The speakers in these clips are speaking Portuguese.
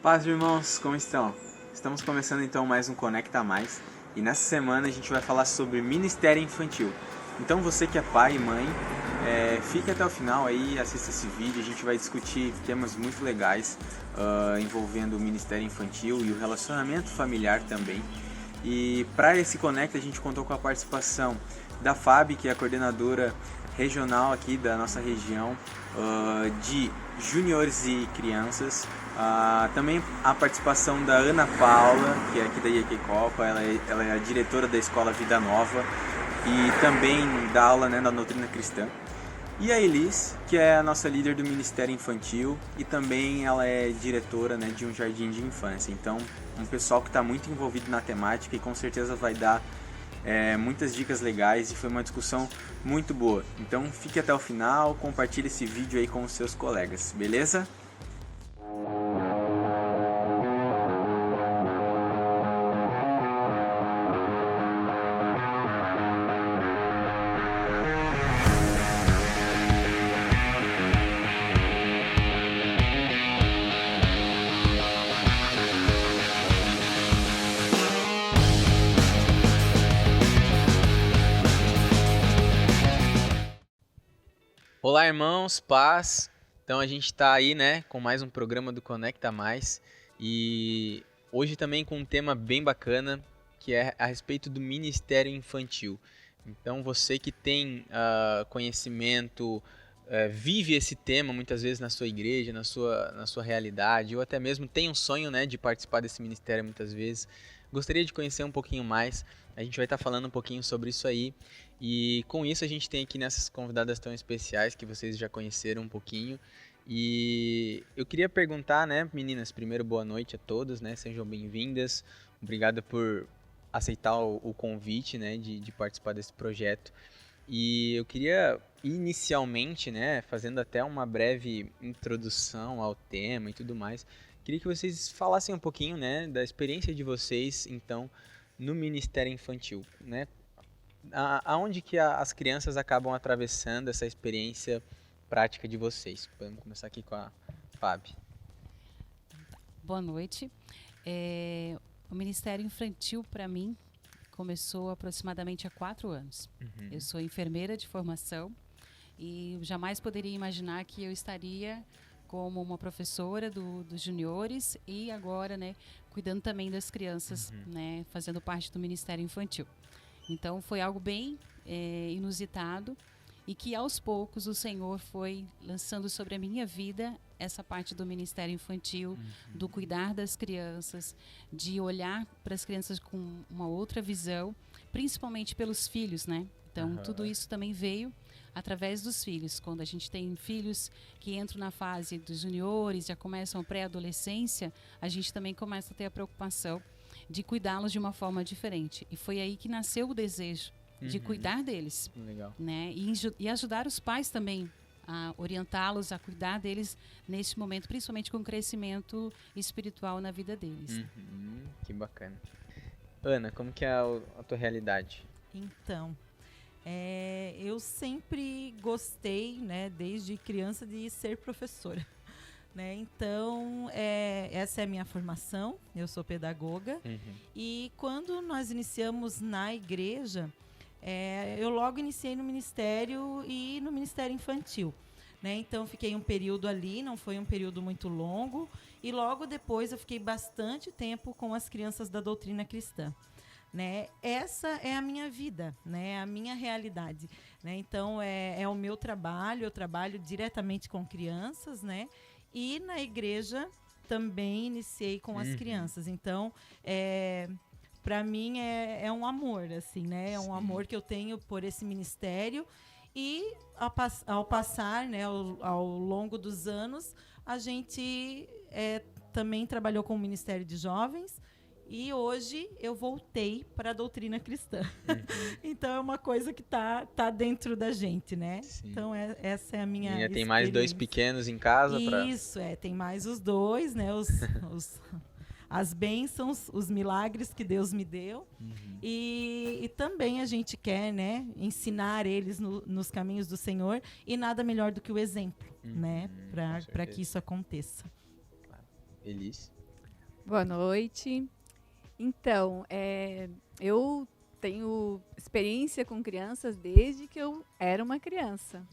Paz, irmãos, como estão? Estamos começando então mais um Conecta Mais e nessa semana a gente vai falar sobre Ministério Infantil. Então você que é pai e mãe, fique até o final aí, assista esse vídeo, a gente vai discutir temas muito legais envolvendo o Ministério Infantil e o relacionamento familiar também. E para esse Conecta a gente contou com a participação da Fábio, que é a coordenadora regional aqui da nossa região de juniores e crianças. Também a participação da Ana Paula, que é aqui da IEQ Copa, ela é a diretora da Escola Vida Nova e também dá aula, né, da doutrina cristã. E a Elis, que é a nossa líder do Ministério Infantil e também ela é diretora, né, de um jardim de infância. Então, um pessoal que está muito envolvido na temática e com certeza vai dar muitas dicas legais e foi uma discussão muito boa. Então, fique até o final, compartilhe esse vídeo aí com os seus colegas, beleza? Olá, irmãos, paz. Então a gente está aí, né, com mais um programa do Conecta Mais e hoje também com um tema bem bacana que é a respeito do Ministério Infantil. Então você que tem conhecimento, vive esse tema muitas vezes na sua igreja, na sua realidade, ou até mesmo tem um sonho, né, de participar desse ministério muitas vezes, gostaria de conhecer um pouquinho mais. A gente vai estar falando um pouquinho sobre isso aí. E com isso a gente tem aqui nessas convidadas tão especiais que vocês já conheceram um pouquinho. E eu queria perguntar, né, meninas, primeiro boa noite a todas, né, sejam bem-vindas. Obrigado por aceitar o convite, né, de participar desse projeto. E eu queria inicialmente, né, fazendo até uma breve introdução ao tema e tudo mais, queria que vocês falassem um pouquinho, né, da experiência de vocês, então, no Ministério Infantil, né? Aonde que as crianças acabam atravessando essa experiência prática de vocês? Podemos começar aqui com a Fábio. Boa noite. O Ministério Infantil, para mim, começou aproximadamente há 4 anos. Eu sou enfermeira de formação e jamais poderia imaginar que eu estaria como uma professora dos juniores e agora, né, cuidando também das crianças, né, fazendo parte do Ministério Infantil. Então, foi algo bem inusitado e que aos poucos o Senhor foi lançando sobre a minha vida essa parte do Ministério Infantil, do cuidar das crianças, de olhar para as crianças com uma outra visão, principalmente pelos filhos, né? Então, tudo isso também veio através dos filhos. Quando a gente tem filhos que entram na fase dos juniores, já começam a pré-adolescência, a gente também começa a ter a preocupação de cuidá-los de uma forma diferente. E foi aí que nasceu o desejo de cuidar deles. Legal. Né? E ajudar os pais também a orientá-los, a cuidar deles nesse momento, principalmente com o crescimento espiritual na vida deles. Que bacana. Ana, como que é a tua realidade? Então, eu sempre gostei, né, desde criança, de ser professora. Né? Então, essa é a minha formação, eu sou pedagoga. E quando nós iniciamos na igreja, eu logo iniciei no ministério e no Ministério Infantil. Né? Então, fiquei um período ali, não foi um período muito longo. E logo depois eu fiquei bastante tempo com as crianças da doutrina cristã. Né? Essa é a minha vida, né? A minha realidade. Né? Então, é o meu trabalho, eu trabalho diretamente com crianças, né? E na igreja também iniciei com as crianças. Então, para mim é um amor, assim, né? É um amor que eu tenho por esse ministério. E ao passar, né, ao longo dos anos, a gente também trabalhou com o Ministério de Jovens. E hoje eu voltei para a doutrina cristã. Então é uma coisa que tá dentro da gente, né? Sim. Então essa é a minha E tem mais 2 pequenos em casa? Isso, tem mais os 2, né? As bênçãos, os milagres que Deus me deu. E também a gente quer, né, ensinar eles nos caminhos do Senhor. E nada melhor do que o exemplo, né? Para que isso aconteça. Claro. Elis? Boa noite. Então, eu tenho experiência com crianças desde que eu era uma criança.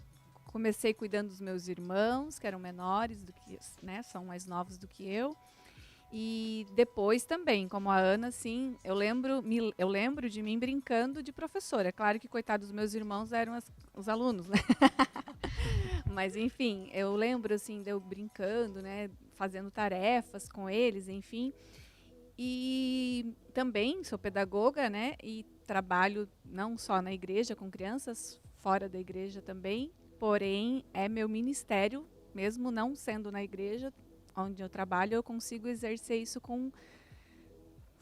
Comecei cuidando dos meus irmãos, que eram menores do que, né, são mais novos do que eu. E depois também, como a Ana, sim, eu lembro de mim brincando de professora. É claro que, coitados dos meus irmãos, eram os alunos, né? Mas, enfim, eu lembro, assim, de eu brincando, né? Fazendo tarefas com eles, enfim. E também sou pedagoga, né? E trabalho não só na igreja com crianças, fora da igreja também. Porém, é meu ministério, mesmo não sendo na igreja onde eu trabalho, eu consigo exercer isso com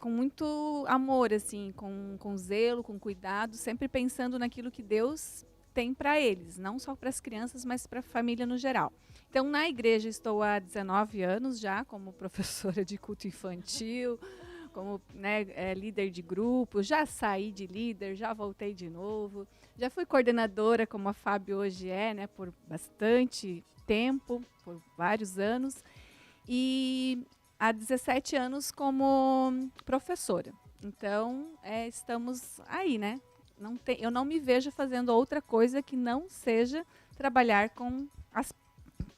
muito amor, assim, com zelo, com cuidado, sempre pensando naquilo que Deus tem para eles, não só para as crianças, mas para a família no geral. Então, na igreja estou há 19 anos já como professora de culto infantil, como, né, líder de grupo, já saí de líder, já voltei de novo, já fui coordenadora, como a Fábio hoje é, né, por bastante tempo, por vários anos, e há 17 anos como professora. Então, estamos aí, né? Eu não me vejo fazendo outra coisa que não seja trabalhar com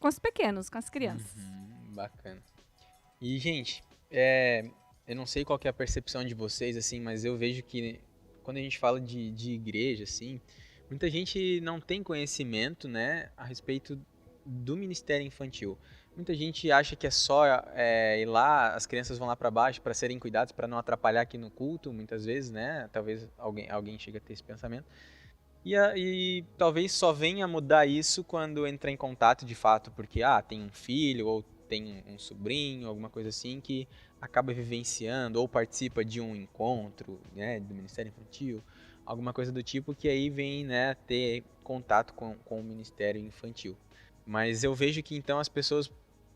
os pequenos, com as crianças. Bacana. E, gente, eu não sei qual que é a percepção de vocês, assim, mas eu vejo que quando a gente fala de igreja, assim, muita gente não tem conhecimento, né, a respeito do ministério infantil. Muita gente acha que é só ir lá, as crianças vão lá para baixo para serem cuidadas, para não atrapalhar aqui no culto, muitas vezes, né? Talvez alguém chegue a ter esse pensamento. E talvez só venha mudar isso quando entrar em contato de fato, porque tem um filho ou tem um sobrinho, alguma coisa assim, que acaba vivenciando ou participa de um encontro, né, do Ministério Infantil, alguma coisa do tipo, que aí vem, né, ter contato com o Ministério Infantil. Mas eu vejo que então as pessoas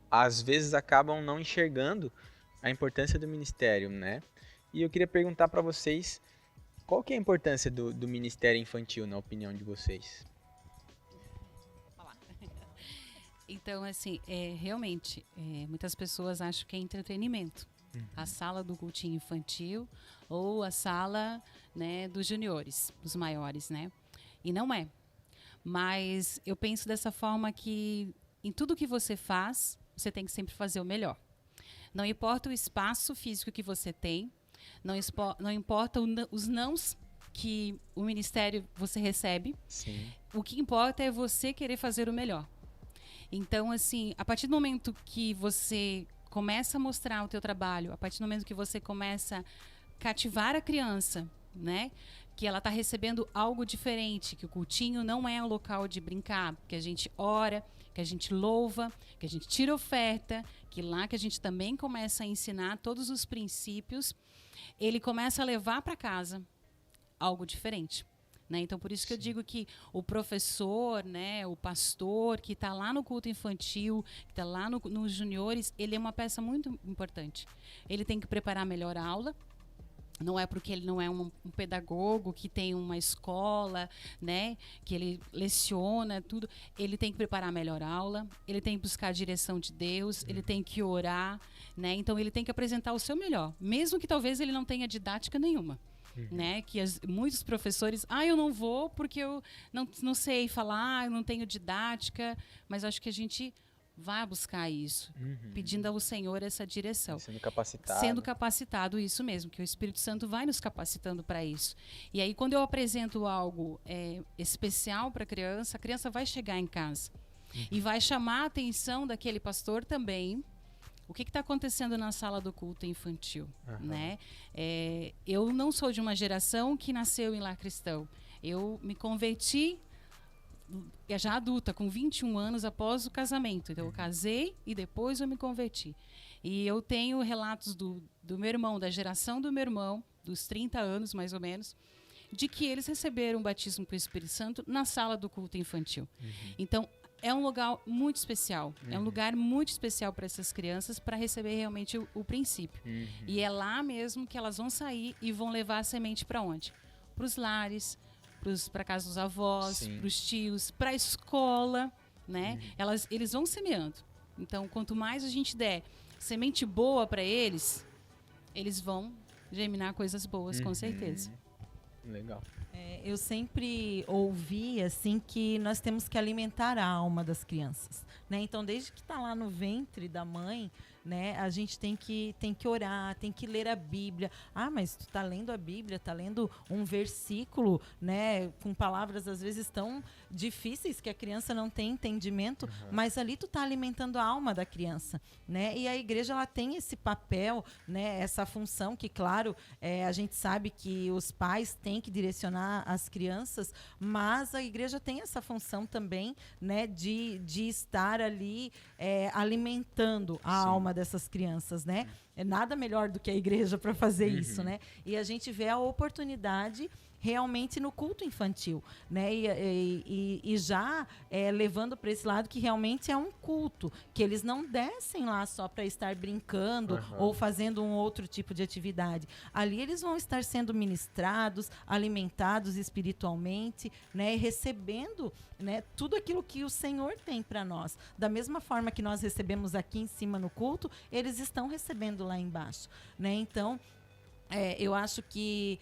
às vezes acabam não enxergando a importância do ministério, né? E eu queria perguntar para vocês, qual que é a importância do ministério infantil, na opinião de vocês? Então, assim, realmente, muitas pessoas acham que é entretenimento. A sala do cultinho infantil ou a sala, né, dos juniores, dos maiores, né? E não é. Mas eu penso dessa forma que em tudo que você faz, você tem que sempre fazer o melhor. Não importa o espaço físico que você tem, não importa os nãos que o ministério você recebe. Sim. O que importa é você querer fazer o melhor. Então, assim, a partir do momento que você começa a mostrar o teu trabalho, a partir do momento que você começa a cativar a criança, né? Que ela está recebendo algo diferente, que o cultinho não é um local de brincar, que a gente ora, que a gente louva, que a gente tira oferta, que lá que a gente também começa a ensinar todos os princípios, ele começa a levar para casa algo diferente. Né? Então, por isso que eu digo que o professor, né, o pastor que está lá no culto infantil, que está lá nos juniores, ele é uma peça muito importante. Ele tem que preparar melhor a aula. Não é porque ele não é um pedagogo que tem uma escola, né, que ele leciona tudo. Ele tem que preparar melhor a aula, ele tem que buscar a direção de Deus, ele tem que orar, né? Então ele tem que apresentar o seu melhor, mesmo que talvez ele não tenha didática nenhuma. Né, que muitos professores, eu não vou porque eu não sei falar, eu não tenho didática, mas acho que a gente vai buscar isso, pedindo ao Senhor essa direção. Sendo capacitado. Sendo capacitado, isso mesmo, que o Espírito Santo vai nos capacitando para isso. E aí, quando eu apresento algo especial para a criança vai chegar em casa e vai chamar a atenção daquele pastor também. O que está acontecendo na sala do culto infantil? Né? Eu não sou de uma geração que nasceu em lar cristão. Eu me converti já adulta, com 21 anos após o casamento. Então, eu casei e depois eu me converti. E eu tenho relatos do meu irmão, da geração do meu irmão, dos 30 anos mais ou menos, de que eles receberam o batismo com o Espírito Santo na sala do culto infantil. Então, é um lugar muito especial. É um lugar muito especial para essas crianças para receber realmente o princípio. E é lá mesmo que elas vão sair e vão levar a semente para onde? Para os lares, para casa dos avós, para os tios, para a escola, né? Eles vão semeando. Então, quanto mais a gente der semente boa para eles, eles vão germinar coisas boas, com certeza. Legal. Eu sempre ouvi assim que nós temos que alimentar a alma das crianças, né? Então, desde que está lá no ventre da mãe, né, a gente tem que orar, tem que ler a Bíblia. Ah, mas tu tá lendo a Bíblia, tá lendo um versículo, né, com palavras às vezes tão difíceis que a criança não tem entendimento, mas ali tu tá alimentando a alma da criança, né? E a igreja, ela tem esse papel, né, essa função que, claro, a gente sabe que os pais têm que direcionar as crianças, mas a igreja tem essa função também, né, de estar ali alimentando a alma dessas crianças, né? É nada melhor do que a igreja para fazer isso, né? E a gente vê a oportunidade realmente no culto infantil, né? E já levando para esse lado que realmente é um culto, que eles não descem lá só para estar brincando ou fazendo um outro tipo de atividade. Ali eles vão estar sendo ministrados, alimentados espiritualmente, né? E recebendo, né, tudo aquilo que o Senhor tem para nós. Da mesma forma que nós recebemos aqui em cima no culto, eles estão recebendo lá embaixo, né? Então, eu acho que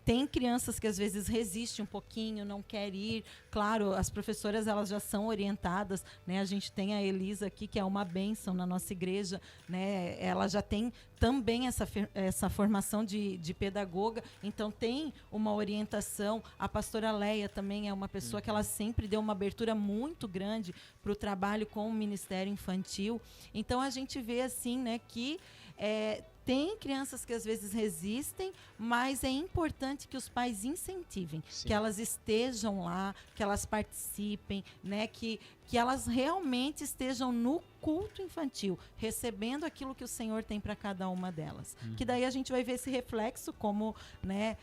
tem crianças que às vezes resistem um pouquinho, não querem ir. Claro, as professoras, elas já são orientadas, né? A gente tem a Elisa aqui, que é uma bênção na nossa igreja, né? Ela já tem também essa formação de pedagoga, então tem uma orientação. A pastora Leia também é uma pessoa que ela sempre deu uma abertura muito grande para o trabalho com o Ministério Infantil. Então a gente vê assim, né, que tem crianças que às vezes resistem, mas é importante que os pais incentivem, que elas estejam lá, que elas participem, né, que elas realmente estejam no culto infantil, recebendo aquilo que o Senhor tem para cada uma delas. Que daí a gente vai ver esse reflexo, como, né,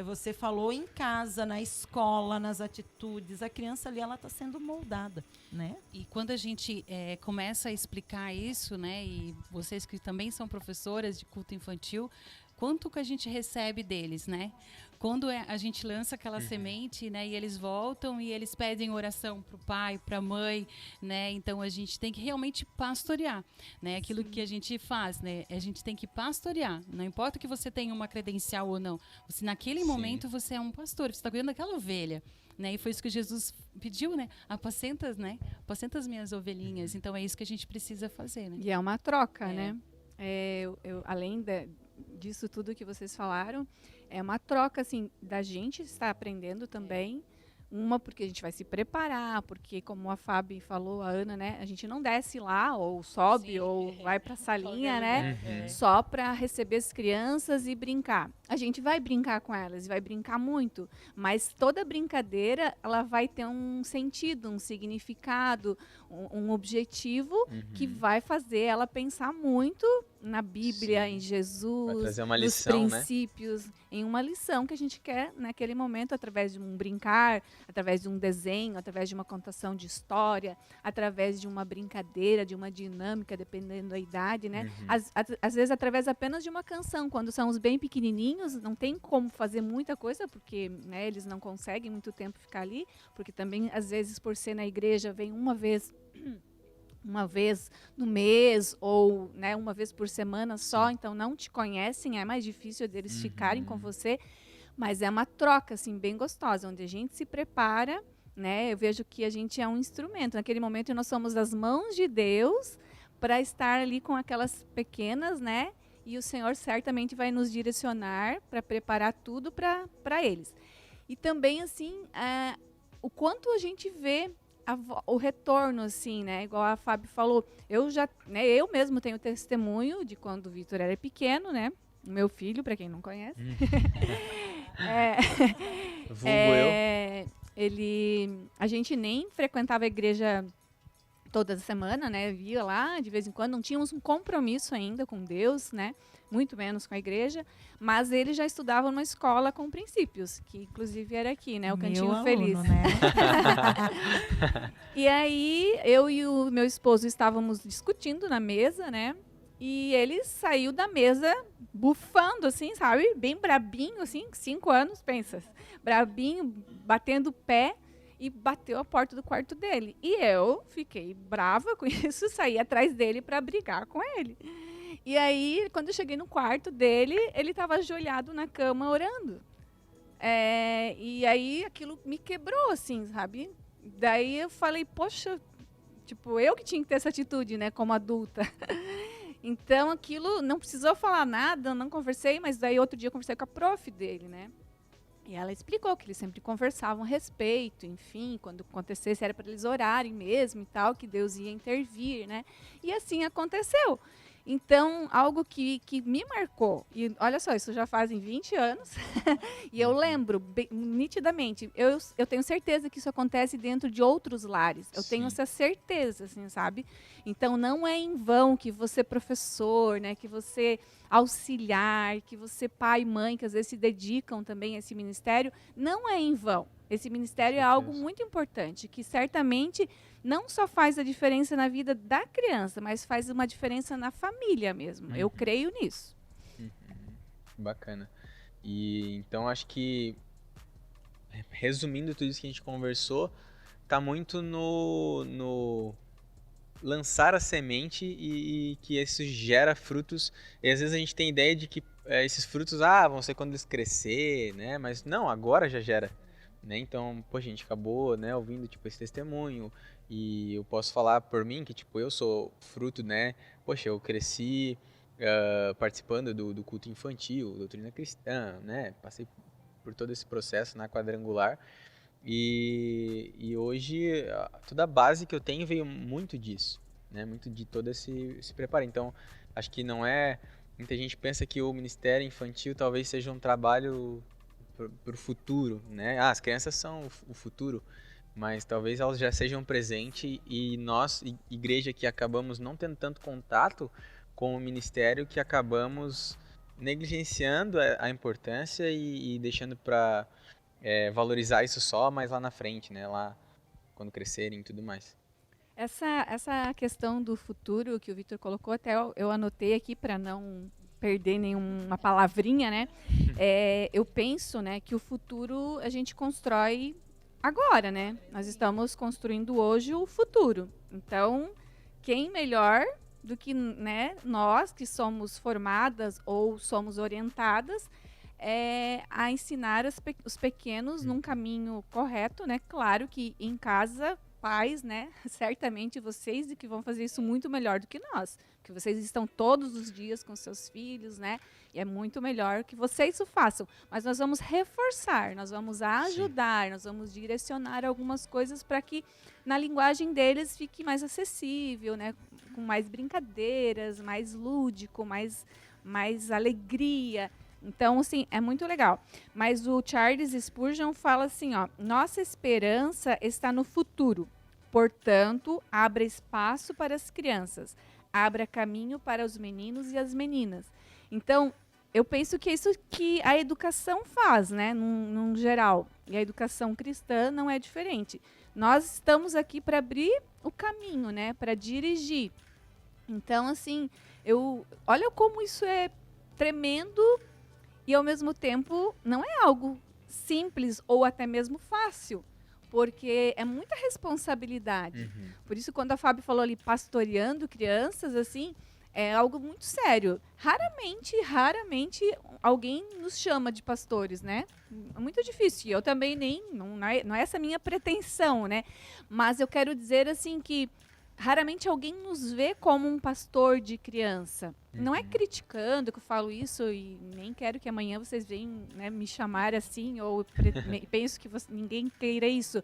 você falou, em casa, na escola, nas atitudes. A criança ali, ela está sendo moldada, né? E quando a gente começa a explicar isso, né, e vocês que também são professoras de culto infantil, quanto que a gente recebe deles, né? Quando a gente lança aquela semente, né, e eles voltam e eles pedem oração para o pai, para a mãe, né? Então a gente tem que realmente pastorear, né? Aquilo que a gente faz, né? A gente tem que pastorear. Não importa que você tenha uma credencial ou não. Você, naquele momento, você é um pastor. Você está cuidando daquela ovelha. Né? E foi isso que Jesus pediu, né? Apacenta as minhas ovelhinhas. Então é isso que a gente precisa fazer, né? E é uma troca, né? Além disso tudo que vocês falaram, é uma troca, assim, da gente estar aprendendo também. Uma, porque a gente vai se preparar, porque, como a Fábio falou, a Ana, né? A gente não desce lá, ou sobe, ou vai para a salinha, né? Só para receber as crianças e brincar. A gente vai brincar com elas, vai brincar muito, mas toda brincadeira, ela vai ter um sentido, um significado, um objetivo que vai fazer ela pensar muito na Bíblia, em Jesus, vai trazer uma lição, nos princípios, né? Em uma lição que a gente quer naquele momento, através de um brincar, através de um desenho, através de uma contação de história, através de uma brincadeira, de uma dinâmica, dependendo da idade, né? Às vezes através apenas de uma canção. Quando são os bem pequenininhos, não tem como fazer muita coisa, porque, né, eles não conseguem muito tempo ficar ali, porque também, às vezes, por ser na igreja, vem uma vez no mês, ou, né, uma vez por semana só, então não te conhecem, é mais difícil deles ficarem com você, mas é uma troca, assim, bem gostosa, onde a gente se prepara, né? Eu vejo que a gente é um instrumento. Naquele momento nós somos as mãos de Deus para estar ali com aquelas pequenas, né? E o Senhor certamente vai nos direcionar para preparar tudo para eles. E também, assim, o quanto a gente vê o retorno, assim, né? Igual a Fábio falou, eu mesmo tenho testemunho de quando o Vitor era pequeno, né? O meu filho, para quem não conhece. A gente nem frequentava a igreja toda semana, né? Via lá de vez em quando, não tínhamos um compromisso ainda com Deus, né? Muito menos com a igreja, mas ele já estudava numa escola com princípios, que inclusive era aqui, né? O Cantinho aluno, Feliz. Né? E aí, eu e o meu esposo estávamos discutindo na mesa, né? E ele saiu da mesa bufando, assim, sabe? Bem brabinho, assim, 5 anos, pensa. Brabinho, batendo o pé. e bateu a porta do quarto dele. E eu fiquei brava com isso, saí atrás dele para brigar com ele. E aí, quando eu cheguei no quarto dele, ele estava ajoelhado na cama orando. E aí aquilo me quebrou, assim, sabe? Daí eu falei, poxa, tipo, eu que tinha que ter essa atitude, né, como adulta. Então aquilo, não precisou falar nada, não conversei, mas daí outro dia eu conversei com a prof dele, né? E ela explicou que eles sempre conversavam a respeito, enfim, quando acontecesse era para eles orarem mesmo e tal, que Deus ia intervir, né? E assim aconteceu. Então, algo que me marcou, e olha só, isso já fazem 20 anos, e eu lembro nitidamente, eu tenho certeza que isso acontece dentro de outros lares, eu tenho essa certeza, assim, sabe? Então, não é em vão que você professor, né, que você auxiliar, que você pai e mãe, que às vezes se dedicam também a esse ministério, não é em vão. Esse ministério é algo muito importante, que certamente não só faz a diferença na vida da criança, mas faz uma diferença na família mesmo. Eu creio nisso. Bacana. E então acho que, resumindo tudo isso que a gente conversou, tá muito no lançar a semente e que isso gera frutos. E às vezes a gente tem ideia de que esses frutos vão ser quando eles crescer, né? Mas não, agora já gera. Né? Então, poxa, a gente acabou, né, ouvindo tipo, esse testemunho, e eu posso falar por mim que tipo, eu sou fruto, né? Poxa, eu cresci participando do culto infantil, doutrina cristã, né? Passei por todo esse processo na quadrangular, e hoje toda a base que eu tenho veio muito disso, né? Muito de todo esse preparo. Então, acho que não é... Muita gente pensa que o ministério infantil talvez seja um trabalho para o futuro, né? As crianças são o futuro, mas talvez elas já sejam presente, e nós, igreja, que acabamos não tendo tanto contato com o ministério, que acabamos negligenciando a importância e deixando para valorizar isso só mais lá na frente, né? Lá quando crescerem e tudo mais. Essa questão do futuro que o Vitor colocou, até eu anotei aqui para não perder nenhuma palavrinha, né? Eu penso, né, que o futuro a gente constrói agora, né? Nós estamos construindo hoje o futuro. Então, quem melhor do que, né, nós que somos formadas ou somos orientadas a ensinar os pequenos num caminho correto, né? Claro que em casa, pais, né? Certamente vocês que vão fazer isso muito melhor do que nós, porque vocês estão todos os dias com seus filhos, né? E é muito melhor que vocês o façam. Mas nós vamos reforçar, nós vamos ajudar, nós vamos direcionar algumas coisas para que na linguagem deles fique mais acessível, né? Com mais brincadeiras, mais lúdico, mais alegria. Então, assim, é muito legal. Mas o Charles Spurgeon fala assim, ó, nossa esperança está no futuro. Portanto, abra espaço para as crianças. Abra caminho para os meninos e as meninas. Então, eu penso que é isso que a educação faz, né, num geral. E a educação cristã não é diferente. Nós estamos aqui para abrir o caminho, né, para dirigir. Então, assim, olha como isso é tremendo. E, ao mesmo tempo, não é algo simples ou até mesmo fácil, porque é muita responsabilidade. Por isso, quando a Fábio falou ali, pastoreando crianças, assim, é algo muito sério. Raramente alguém nos chama de pastores, né? É muito difícil. Eu também não é essa a minha pretensão, né? Mas eu quero dizer, assim, que raramente alguém nos vê como um pastor de criança. Não é criticando que eu falo isso, e nem quero que amanhã vocês venham, né, me chamar assim, ou penso que ninguém queira isso.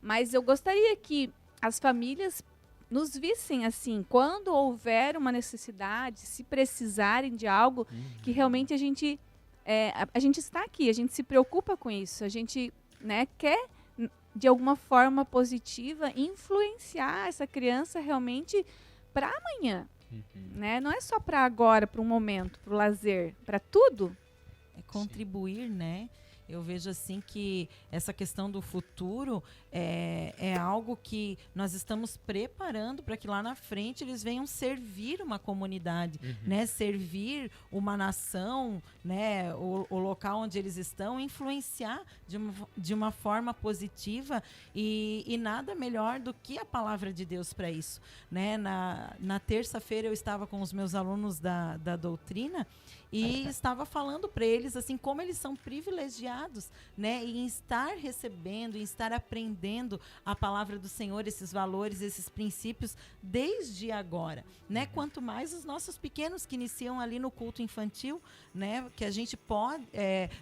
Mas eu gostaria que as famílias nos vissem assim, quando houver uma necessidade, se precisarem de algo, que realmente a gente está aqui, a gente se preocupa com isso, a gente, né, quer de alguma forma positiva, influenciar essa criança realmente para amanhã. Né? Não é só para agora, para um momento, para o lazer, para tudo. É contribuir, né? Eu vejo assim que essa questão do futuro é algo que nós estamos preparando para que lá na frente eles venham servir uma comunidade, né? Servir uma nação, né? O local onde eles estão, influenciar de uma forma positiva e nada melhor do que a palavra de Deus para isso, né? Na terça-feira eu estava com os meus alunos da doutrina e estava falando para eles assim como eles são privilegiados, né, em estar recebendo, em estar aprendendo a palavra do Senhor, esses valores, esses princípios desde agora, né? Quanto mais os nossos pequenos que iniciam ali no culto infantil, né, que a gente pode,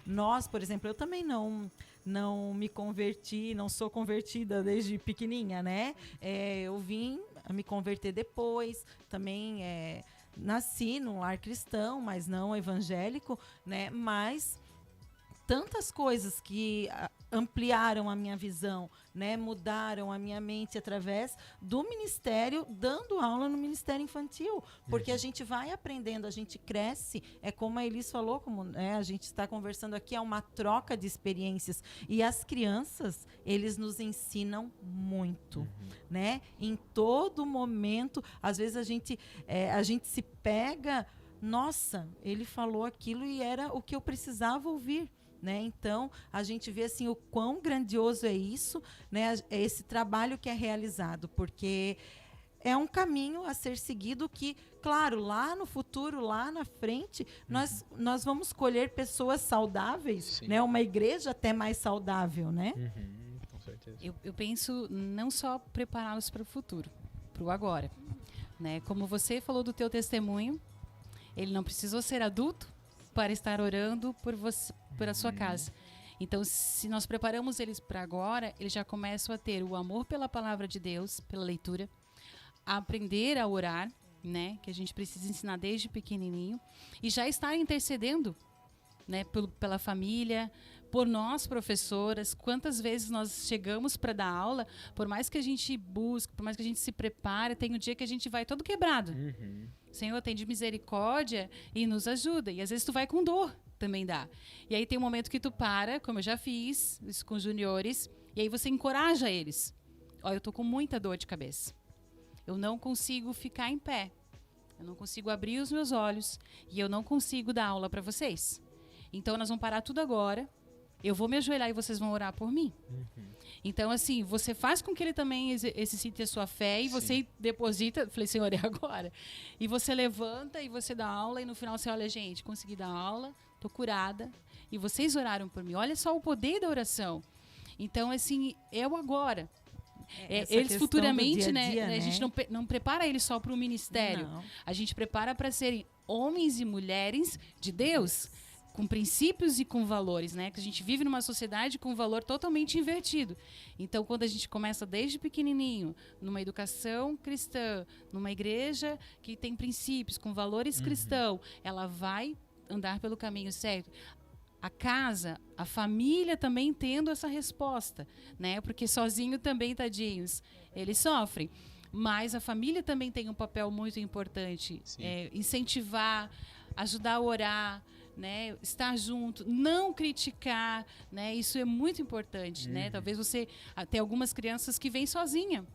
nós, por exemplo, eu também não me converti, não sou convertida desde pequenininha, né? Eu vim a me converter depois, também nasci num lar cristão, mas não evangélico, né? Mas tantas coisas que ampliaram a minha visão, né? Mudaram a minha mente através do ministério, dando aula no ministério infantil, porque a gente vai aprendendo, a gente cresce, é como a Elis falou, como a gente está conversando aqui, é uma troca de experiências, e as crianças, eles nos ensinam muito, né? Em todo momento, às vezes a gente se pega, nossa, ele falou aquilo e era o que eu precisava ouvir, né? Então, a gente vê assim, o quão grandioso é isso, né? É esse trabalho que é realizado, porque é um caminho a ser seguido que, claro, lá no futuro, lá na frente, nós vamos colher pessoas saudáveis, né? Uma igreja até mais saudável, né? Com certeza. Eu penso não só prepará-los para o futuro, para o agora, né? Como você falou do teu testemunho, ele não precisou ser adulto para estar orando por você, por a sua casa. Então, se nós preparamos eles para agora, eles já começam a ter o amor pela palavra de Deus, pela leitura, a aprender a orar, né? Que a gente precisa ensinar desde pequenininho, e já estar intercedendo, né? Pela família, por nós, professoras. Quantas vezes nós chegamos para dar aula, por mais que a gente busque, por mais que a gente se prepare, tem um dia que a gente vai todo quebrado. Senhor, tem de misericórdia e nos ajuda. E às vezes tu vai com dor, também dá. E aí tem um momento que tu para, como eu já fiz isso com os juniores, e aí você encoraja eles. Olha, eu tô com muita dor de cabeça. Eu não consigo ficar em pé. Eu não consigo abrir os meus olhos e eu não consigo dar aula para vocês. Então nós vamos parar tudo agora. Eu vou me ajoelhar e vocês vão orar por mim. Então, assim, você faz com que ele também exercite a sua fé e você deposita. Falei, Senhor, é agora. E você levanta e você dá aula e no final você olha, gente, consegui dar aula, tô curada e vocês oraram por mim. Olha só o poder da oração. Então, assim, é o agora. Eles futuramente, né? A gente não prepara eles só para o ministério. Não. A gente prepara para serem homens e mulheres de Deus, com princípios e com valores, né? Que a gente vive numa sociedade com um valor totalmente invertido. Então, quando a gente começa desde pequenininho, numa educação cristã, numa igreja que tem princípios, com valores cristãos, ela vai andar pelo caminho certo. A casa, a família também tendo essa resposta, né? Porque sozinho também, tadinhos, eles sofrem. Mas a família também tem um papel muito importante. Incentivar, ajudar a orar, né, estar junto, não criticar, né, isso é muito importante, né? Talvez você tem algumas crianças que vêm sozinha,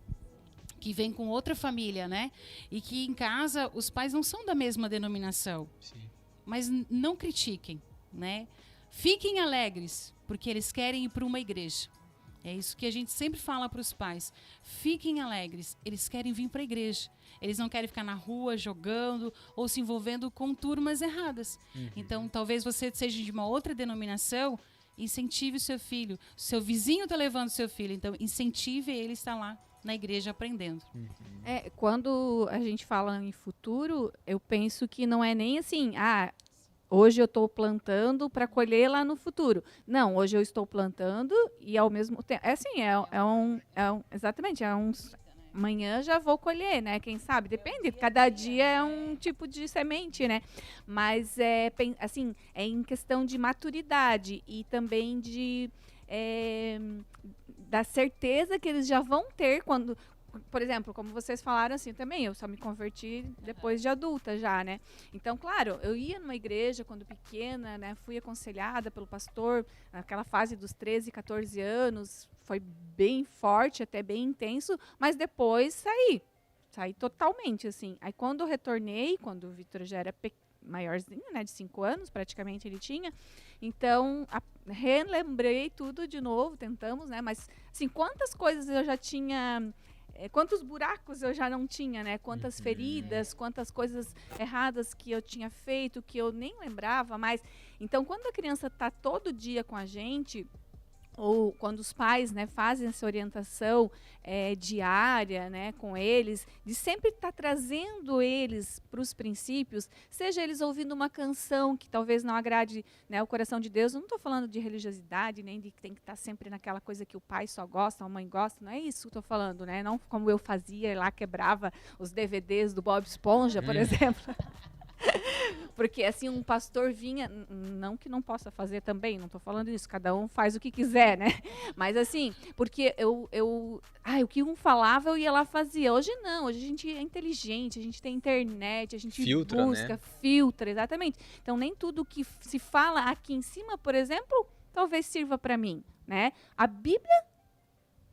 que vêm com outra família, né, e que em casa os pais não são da mesma denominação. Mas não critiquem, né? Fiquem alegres, porque eles querem ir para uma igreja. É isso que a gente sempre fala para os pais. Fiquem alegres, eles querem vir para a igreja. Eles não querem ficar na rua jogando ou se envolvendo com turmas erradas. Então, talvez você seja de uma outra denominação, incentive o seu filho. O seu vizinho está levando o seu filho, então incentive ele a estar lá na igreja aprendendo. Quando a gente fala em futuro, eu penso que não é nem assim, hoje eu estou plantando para colher lá no futuro. Não, hoje eu estou plantando e ao mesmo tempo... Exatamente, amanhã já vou colher, né? Quem sabe? Depende, cada dia é um tipo de semente, né? Mas é em questão de maturidade e também da certeza que eles já vão ter quando por exemplo, como vocês falaram assim também, eu só me converti depois de adulta já, né? Então, claro, eu ia numa igreja quando pequena, né? Fui aconselhada pelo pastor, naquela fase dos 13, 14 anos, foi bem forte, até bem intenso, mas depois saí totalmente, assim. Aí quando eu retornei, quando o Vitor já era maiorzinho, né, de 5 anos, praticamente ele tinha, então relembrei tudo de novo, tentamos, né, mas, assim, quantas coisas eu já tinha, quantos buracos eu já não tinha, né, quantas feridas, quantas coisas erradas que eu tinha feito, que eu nem lembrava mais. Então, quando a criança está todo dia com a gente, ou quando os pais, né, fazem essa orientação diária, né, com eles, de sempre estar trazendo eles para os princípios, seja eles ouvindo uma canção que talvez não agrade, né, o coração de Deus. Eu não estou falando de religiosidade, nem de que tem que estar sempre naquela coisa que o pai só gosta, a mãe gosta, não é isso que eu estou falando, né? Não como eu fazia lá, quebrava os DVDs do Bob Esponja, por exemplo. Porque assim, um pastor vinha, não que não possa fazer também, não estou falando isso, cada um faz o que quiser, né? Mas assim, porque o que um falava eu ia lá fazia. Hoje não, hoje a gente é inteligente, a gente tem internet, a gente busca, né? Filtra, exatamente. Então nem tudo que se fala aqui em cima, por exemplo, talvez sirva para mim, né? A Bíblia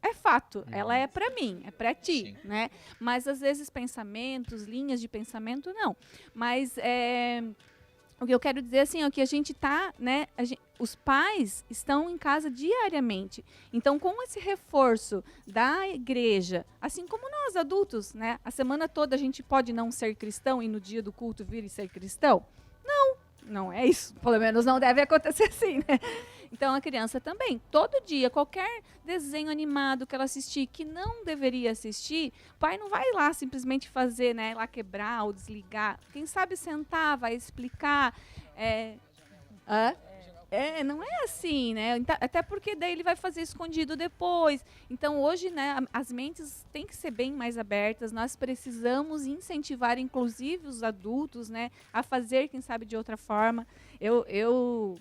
é fato, ela é para mim, é para ti, sim, né? Mas às vezes pensamentos, linhas de pensamento, não. Mas o que eu quero dizer assim, é que a gente tá, né? Os pais estão em casa diariamente. Então, com esse reforço da igreja, assim como nós adultos, né? A semana toda a gente pode não ser cristão e no dia do culto vir e ser cristão? Não é isso. Pelo menos não deve acontecer assim, né? Então, a criança também. Todo dia, qualquer desenho animado que ela assistir que não deveria assistir, o pai não vai lá simplesmente fazer, né? Lá quebrar ou desligar. Quem sabe sentar, vai explicar. Não é assim, né? Até porque daí ele vai fazer escondido depois. Então, hoje, né, as mentes têm que ser bem mais abertas. Nós precisamos incentivar, inclusive, os adultos, né, a fazer, quem sabe, de outra forma. Eu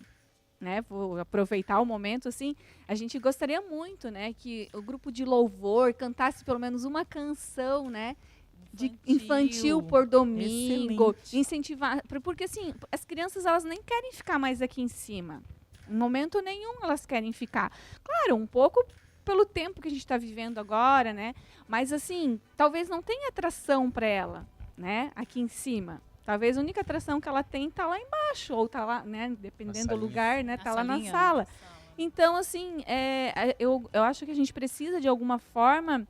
né, vou aproveitar o momento, assim, a gente gostaria muito, né, que o grupo de louvor cantasse pelo menos uma canção, né, infantil por domingo. Excelente. Incentivar, porque assim, as crianças, elas nem querem ficar mais aqui em cima. Em momento nenhum elas querem ficar. Claro, um pouco pelo tempo que a gente está vivendo agora, né, mas assim, talvez não tenha atração para ela, né, aqui em cima. Talvez a única atração que ela tem está lá embaixo, ou está lá, né, dependendo do lugar, né, está lá na sala. Então, assim, eu acho que a gente precisa, de alguma forma,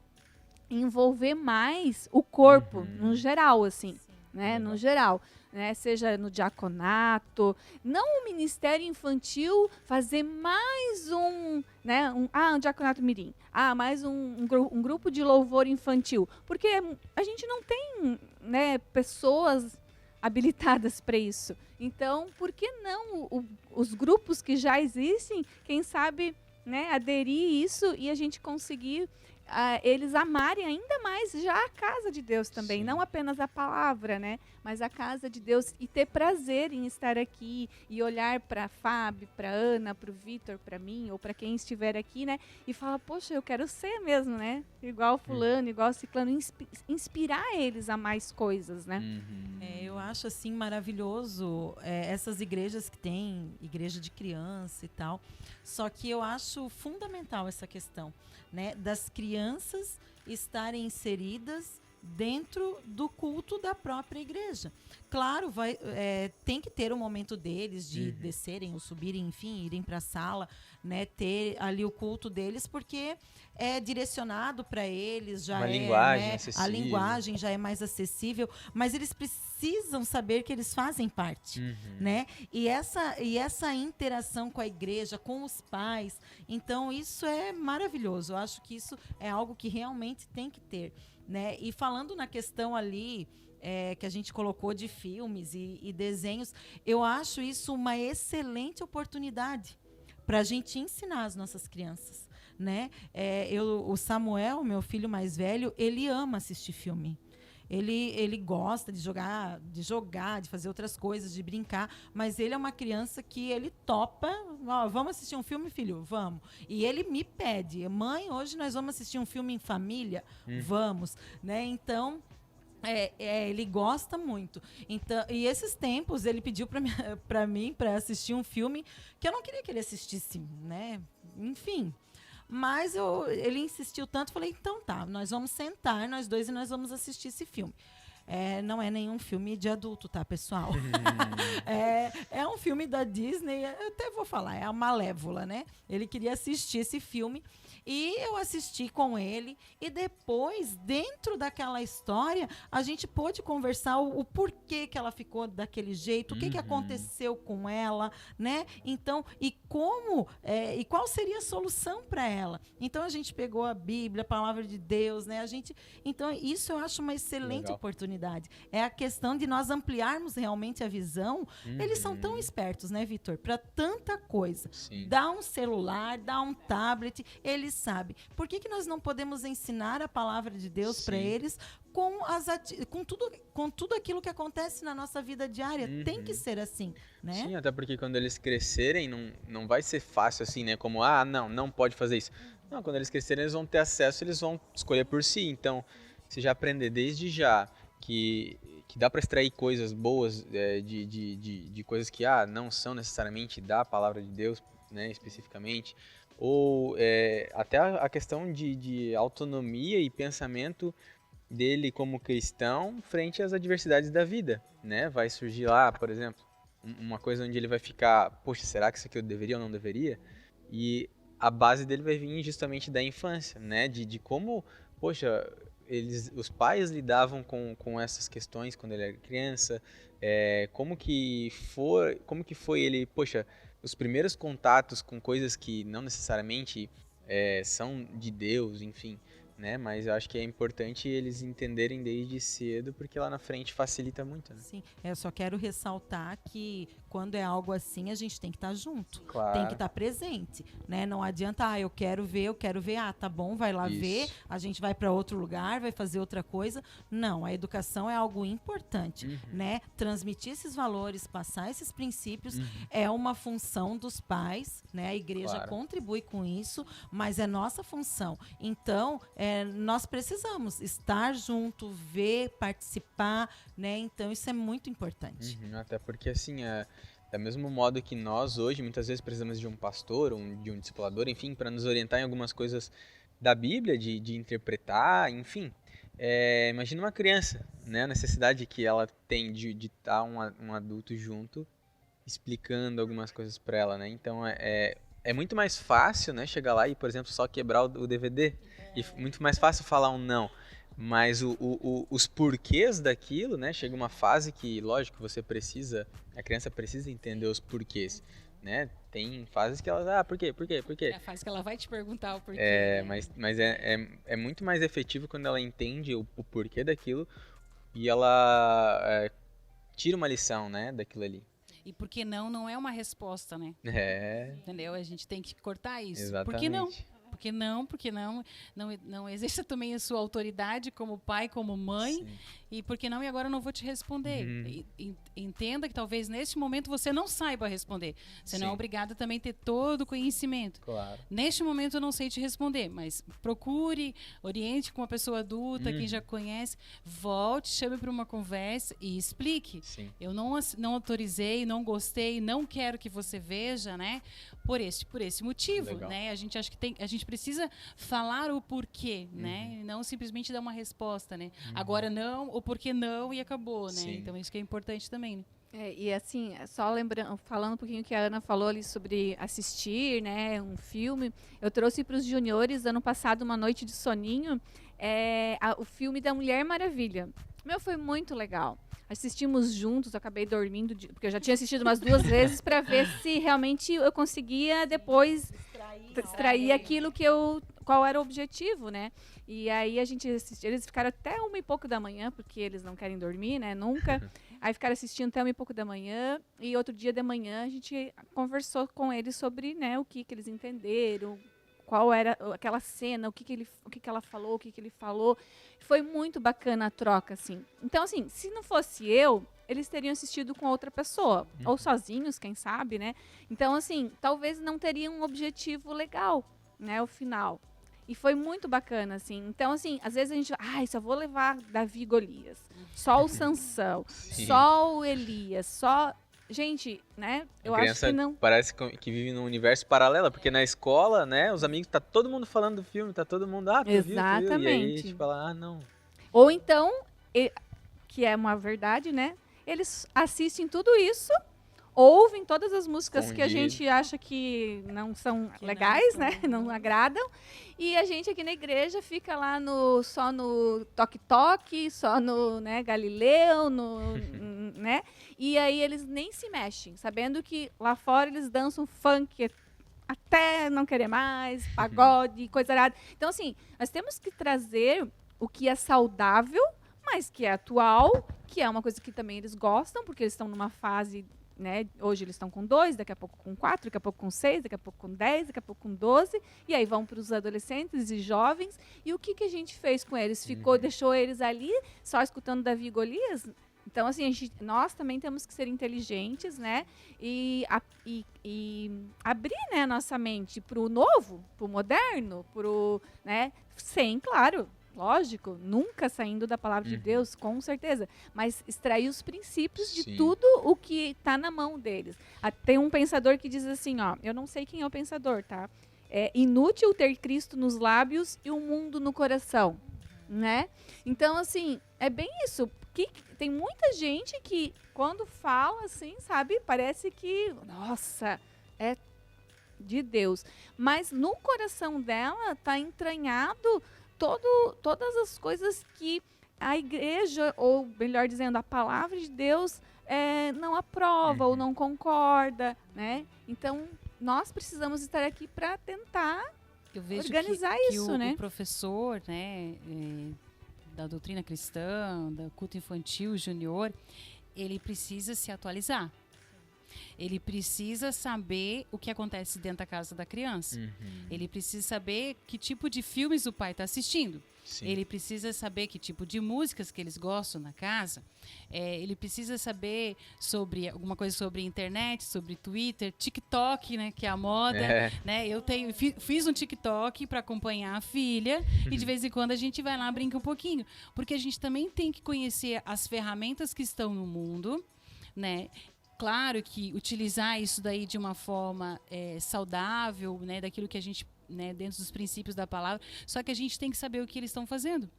envolver mais o corpo, no geral, assim, né, no geral. Né, seja no diaconato, não o ministério infantil fazer mais um diaconato mirim, mais um grupo de louvor infantil, porque a gente não tem, né, pessoas habilitadas para isso. Então, por que não os grupos que já existem, quem sabe, né, aderir isso e a gente conseguir eles amarem ainda mais já a casa de Deus também, sim, não apenas a palavra, né, mas a casa de Deus, e ter prazer em estar aqui e olhar para a Fábio, para a Ana, para o Vitor, para mim ou para quem estiver aqui, né, e falar, poxa, eu quero ser mesmo, né, igual fulano, igual ciclano, inspirar eles a mais coisas, né. Eu acho assim maravilhoso essas igrejas que tem, igreja de criança e tal, só que eu acho fundamental essa questão, né, das crianças estarem inseridas dentro do culto da própria igreja. Claro, tem que ter o momento deles de descerem ou subirem, enfim, irem para a sala, né, ter ali o culto deles, porque é direcionado para eles, já linguagem, né, acessível. A linguagem já é mais acessível, mas eles precisam saber que eles fazem parte, né? E essa interação com a igreja, com os pais, então isso é maravilhoso. Eu acho que isso é algo que realmente tem que ter, né? E falando na questão ali que a gente colocou de filmes e desenhos, eu acho isso uma excelente oportunidade para a gente ensinar as nossas crianças, né? O Samuel, meu filho mais velho, ele ama assistir filme. Ele gosta de jogar, de fazer outras coisas, de brincar, mas ele é uma criança que ele topa, ó, vamos assistir um filme, filho? Vamos. E ele me pede, mãe, hoje nós vamos assistir um filme em família? Vamos, né? Então, ele gosta muito. Então, e esses tempos ele pediu para mim para assistir um filme que eu não queria que ele assistisse, né? Enfim. Mas ele insistiu tanto, falei, então tá, nós vamos sentar, nós dois, e nós vamos assistir esse filme. Não é nenhum filme de adulto, tá, pessoal? É um filme da Disney, eu até vou falar, é a Malévola, né? Ele queria assistir esse filme e eu assisti com ele. E depois, dentro daquela história, a gente pôde conversar o porquê que ela ficou daquele jeito, o que aconteceu com ela, né? Então, e qual seria a solução para ela? Então, a gente pegou a Bíblia, a Palavra de Deus, né? Então, isso eu acho uma excelente oportunidade. É a questão de nós ampliarmos realmente a visão. Eles são tão espertos, né, Vitor? Para tanta coisa. Sim. Dá um celular, dá um tablet, eles sabem. Por que nós não podemos ensinar a palavra de Deus para eles com tudo aquilo que acontece na nossa vida diária? Tem que ser assim, né? Sim, até porque quando eles crescerem, não vai ser fácil assim, né? Como, não pode fazer isso. Não, quando eles crescerem, eles vão ter acesso, eles vão escolher por si. Então, você já aprender desde já que dá para extrair coisas boas de coisas que não são necessariamente da palavra de Deus, né, especificamente, ou até a questão de autonomia e pensamento dele como cristão frente às adversidades da vida, né? Vai surgir lá, por exemplo, uma coisa onde ele vai ficar, poxa, será que isso aqui eu deveria ou não deveria? E a base dele vai vir justamente da infância, né? De como, poxa, os pais lidavam com essas questões quando ele era criança, como que foi ele, poxa, os primeiros contatos com coisas que não necessariamente são de Deus, enfim, né? Mas eu acho que é importante eles entenderem desde cedo, porque lá na frente facilita muito, né? Sim, eu só quero ressaltar que quando é algo assim, a gente tem que estar junto, Claro. tem que estar presente, né? Não adianta, eu quero ver, tá bom, vai lá ver, a gente vai para outro lugar, vai fazer outra coisa. Não, a educação é algo importante, né? Transmitir esses valores, passar esses princípios é uma função dos pais, né? A igreja contribui com isso, mas é nossa função. Então, nós precisamos estar junto, ver, participar, né? Então, isso é muito importante. Até porque, assim, da mesmo modo que nós hoje, muitas vezes, precisamos de um pastor, de um discipulador, enfim, para nos orientar em algumas coisas da Bíblia, de interpretar, enfim. Imagina uma criança, né? A necessidade que ela tem de estar um adulto junto, explicando algumas coisas para ela, né? Então, é muito mais fácil, né, chegar lá e, por exemplo, só quebrar o DVD. E muito mais fácil falar um não. Mas os porquês daquilo, né? Chega uma fase que, lógico, a criança precisa entender os porquês, né? Tem fases que ela, por quê? É a fase que ela vai te perguntar o porquê. Mas é muito mais efetivo quando ela entende o porquê daquilo e ela tira uma lição, né, daquilo ali. E por que não é uma resposta, né? Entendeu? A gente tem que cortar isso. Exatamente. Por que não? Porque não exerça também a sua autoridade como pai, como mãe. Sim. E por que não? E agora eu não vou te responder. Entenda que talvez neste momento você não saiba responder. Você não é obrigado também a ter todo o conhecimento. Claro. Neste momento eu não sei te responder, mas procure, oriente com uma pessoa adulta, quem já conhece, volte, chame para uma conversa e explique. Sim. Eu não autorizei, não gostei, não quero que você veja, né? Por esse motivo, Legal. né? A gente acha que a gente precisa falar o porquê, né? Não simplesmente dar uma resposta, né? Agora não, o porquê não e acabou, né? Sim. Então isso que é importante também, né? E assim, só lembrando, falando um pouquinho que a Ana falou ali sobre assistir, né, um filme, eu trouxe para os juniores ano passado uma noite de soninho, o filme da Mulher Maravilha. Foi muito legal. Assistimos juntos, acabei dormindo, porque eu já tinha assistido umas 2 vezes para ver se realmente eu conseguia depois extrair aquilo qual era o objetivo, né? E aí a gente assistiu, eles ficaram até 1h pouco da manhã, porque eles não querem dormir, né? Nunca. Aí ficaram assistindo até 1h pouco da manhã, e outro dia de manhã a gente conversou com eles sobre, né, o que eles entenderam, qual era aquela cena, o que ela falou, o que ele falou. Foi muito bacana a troca, assim. Então, assim, se não fosse eu, eles teriam assistido com outra pessoa, ou sozinhos, quem sabe, né? Então, assim, talvez não teriam um objetivo legal, né, o final. E foi muito bacana, assim. Então, assim, às vezes a gente... só vou levar Davi e Golias. Só o Sansão. Só o Elias. Só... Gente, né? Eu acho que não... Parece que vive num universo paralelo, porque na escola, né, os amigos, tá todo mundo falando do filme, tá todo mundo... tu viu, Exatamente. E aí a gente fala, não. Ou então, que é uma verdade, né? Eles assistem tudo isso... Ouvem todas as músicas que a gente acha que não são legais, né? Não agradam. E a gente aqui na igreja fica lá só no toque-toque, só no, né, Galileu, né? E aí eles nem se mexem, sabendo que lá fora eles dançam funk até não querer mais, pagode, coisa arada. Então, assim, nós temos que trazer o que é saudável, mas que é atual, que é uma coisa que também eles gostam, porque eles estão numa fase... Né? Hoje eles estão com 2, daqui a pouco com 4, daqui a pouco com 6, daqui a pouco com 10, daqui a pouco com 12, e aí vão para os adolescentes e jovens. E o que a gente fez com eles? Deixou eles ali só escutando Davi e Golias? Então, assim, nós também temos que ser inteligentes, né? E abrir, né, a nossa mente para o novo, para o moderno, né? Sem, claro, lógico, nunca saindo da palavra de Deus, com certeza, mas extrair os princípios de tudo o que está na mão deles. Tem um pensador que diz assim, eu não sei quem é o pensador, tá? É inútil ter Cristo nos lábios e o mundo no coração, né? Então, assim, é bem isso. Que tem muita gente que, quando fala, assim, sabe, parece que, nossa, é de Deus. Mas no coração dela está entranhado todas as coisas que a igreja, ou melhor dizendo, a palavra de Deus não aprova ou não concorda, né? Então, nós precisamos estar aqui para tentar organizar isso, né? O professor, né, da doutrina cristã, da culto infantil, junior, ele precisa se atualizar. Ele precisa saber o que acontece dentro da casa da criança. Ele precisa saber que tipo de filmes o pai está assistindo. Sim. Ele precisa saber que tipo de músicas que eles gostam na casa. Ele precisa saber alguma coisa sobre internet, sobre Twitter, TikTok, né, que é a moda. Né? Eu fiz um TikTok para acompanhar a filha e de vez em quando a gente vai lá brinca um pouquinho. Porque a gente também tem que conhecer as ferramentas que estão no mundo, né? Claro que utilizar isso daí de uma forma saudável, né, daquilo que a gente, né, dentro dos princípios da palavra, só que a gente tem que saber o que eles estão fazendo.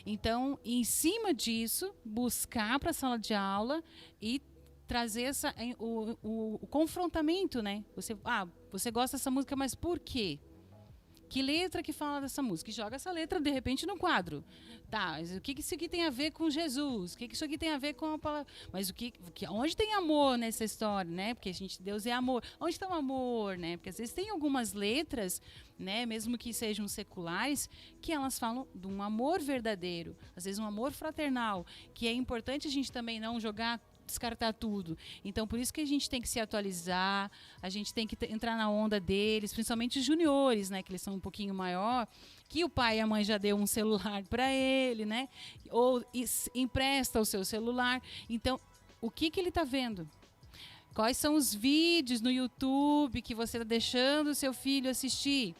Então, em cima disso, buscar para a sala de aula e trazer o confrontamento, né? Você gosta dessa música, mas por quê? Que letra que fala dessa música? E joga essa letra, de repente, no quadro. Tá, mas o que isso aqui tem a ver com Jesus? O que isso aqui tem a ver com a palavra? Mas onde tem amor nessa história, né? Porque Deus é amor. Onde está o amor, né? Porque às vezes tem algumas letras, né, mesmo que sejam seculares, que elas falam de um amor verdadeiro. Às vezes um amor fraternal, que é importante a gente também não descartar tudo. Então, por isso que a gente tem que se atualizar, a gente tem que entrar na onda deles, principalmente os juniores, né, que eles são um pouquinho maior, que o pai e a mãe já deu um celular para ele, né, ou empresta o seu celular. Então, o que ele está vendo? Quais são os vídeos no YouTube que você está deixando o seu filho assistir?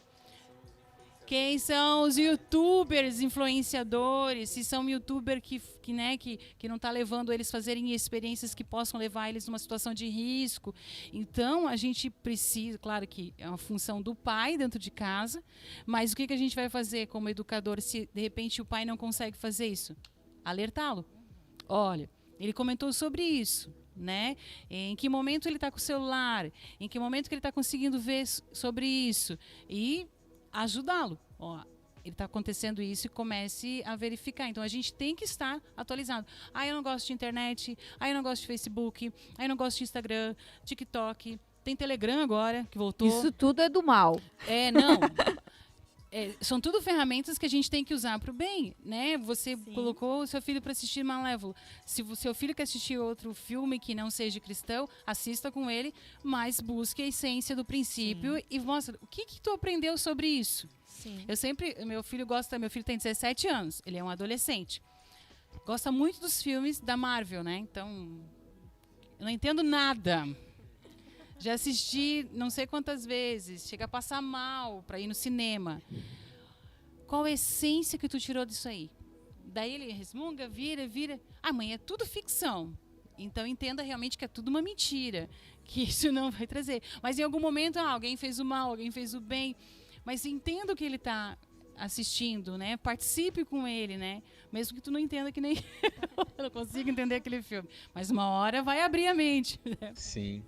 Quem são os youtubers influenciadores? Se são youtubers que não está levando eles a fazerem experiências que possam levar eles numa situação de risco. Então, a gente precisa, claro que é uma função do pai dentro de casa, mas o que a gente vai fazer como educador se, de repente, o pai não consegue fazer isso? Alertá-lo. Olha, ele comentou sobre isso. Né? Em que momento ele está com o celular? Em que momento que ele está conseguindo ver sobre isso? E ajudá-lo. Ele está acontecendo isso e comece a verificar. Então, a gente tem que estar atualizado. Eu não gosto de internet, eu não gosto de Facebook, eu não gosto de Instagram, TikTok. Tem Telegram agora, que voltou. Isso tudo é do mal. Não. são tudo ferramentas que a gente tem que usar para o bem, né? Você Sim. colocou o seu filho para assistir Malévolo. Se o seu filho quer assistir outro filme que não seja cristão, assista com ele, mas busque a essência do princípio e mostra o que tu aprendeu sobre isso. Sim. Meu filho tem 17 anos, ele é um adolescente. Gosta muito dos filmes da Marvel, né? Então, eu não entendo nada. Já assisti não sei quantas vezes, chega a passar mal para ir no cinema. Qual a essência que tu tirou disso aí? Daí ele resmunga, vira. Mãe, é tudo ficção. Então entenda realmente que é tudo uma mentira, que isso não vai trazer. Mas em algum momento, alguém fez o mal, alguém fez o bem. Mas entenda o que ele está assistindo, né? Participe com ele, né? Mesmo que tu não entenda que nem eu não consigo entender aquele filme. Mas uma hora vai abrir a mente. Né? Sim.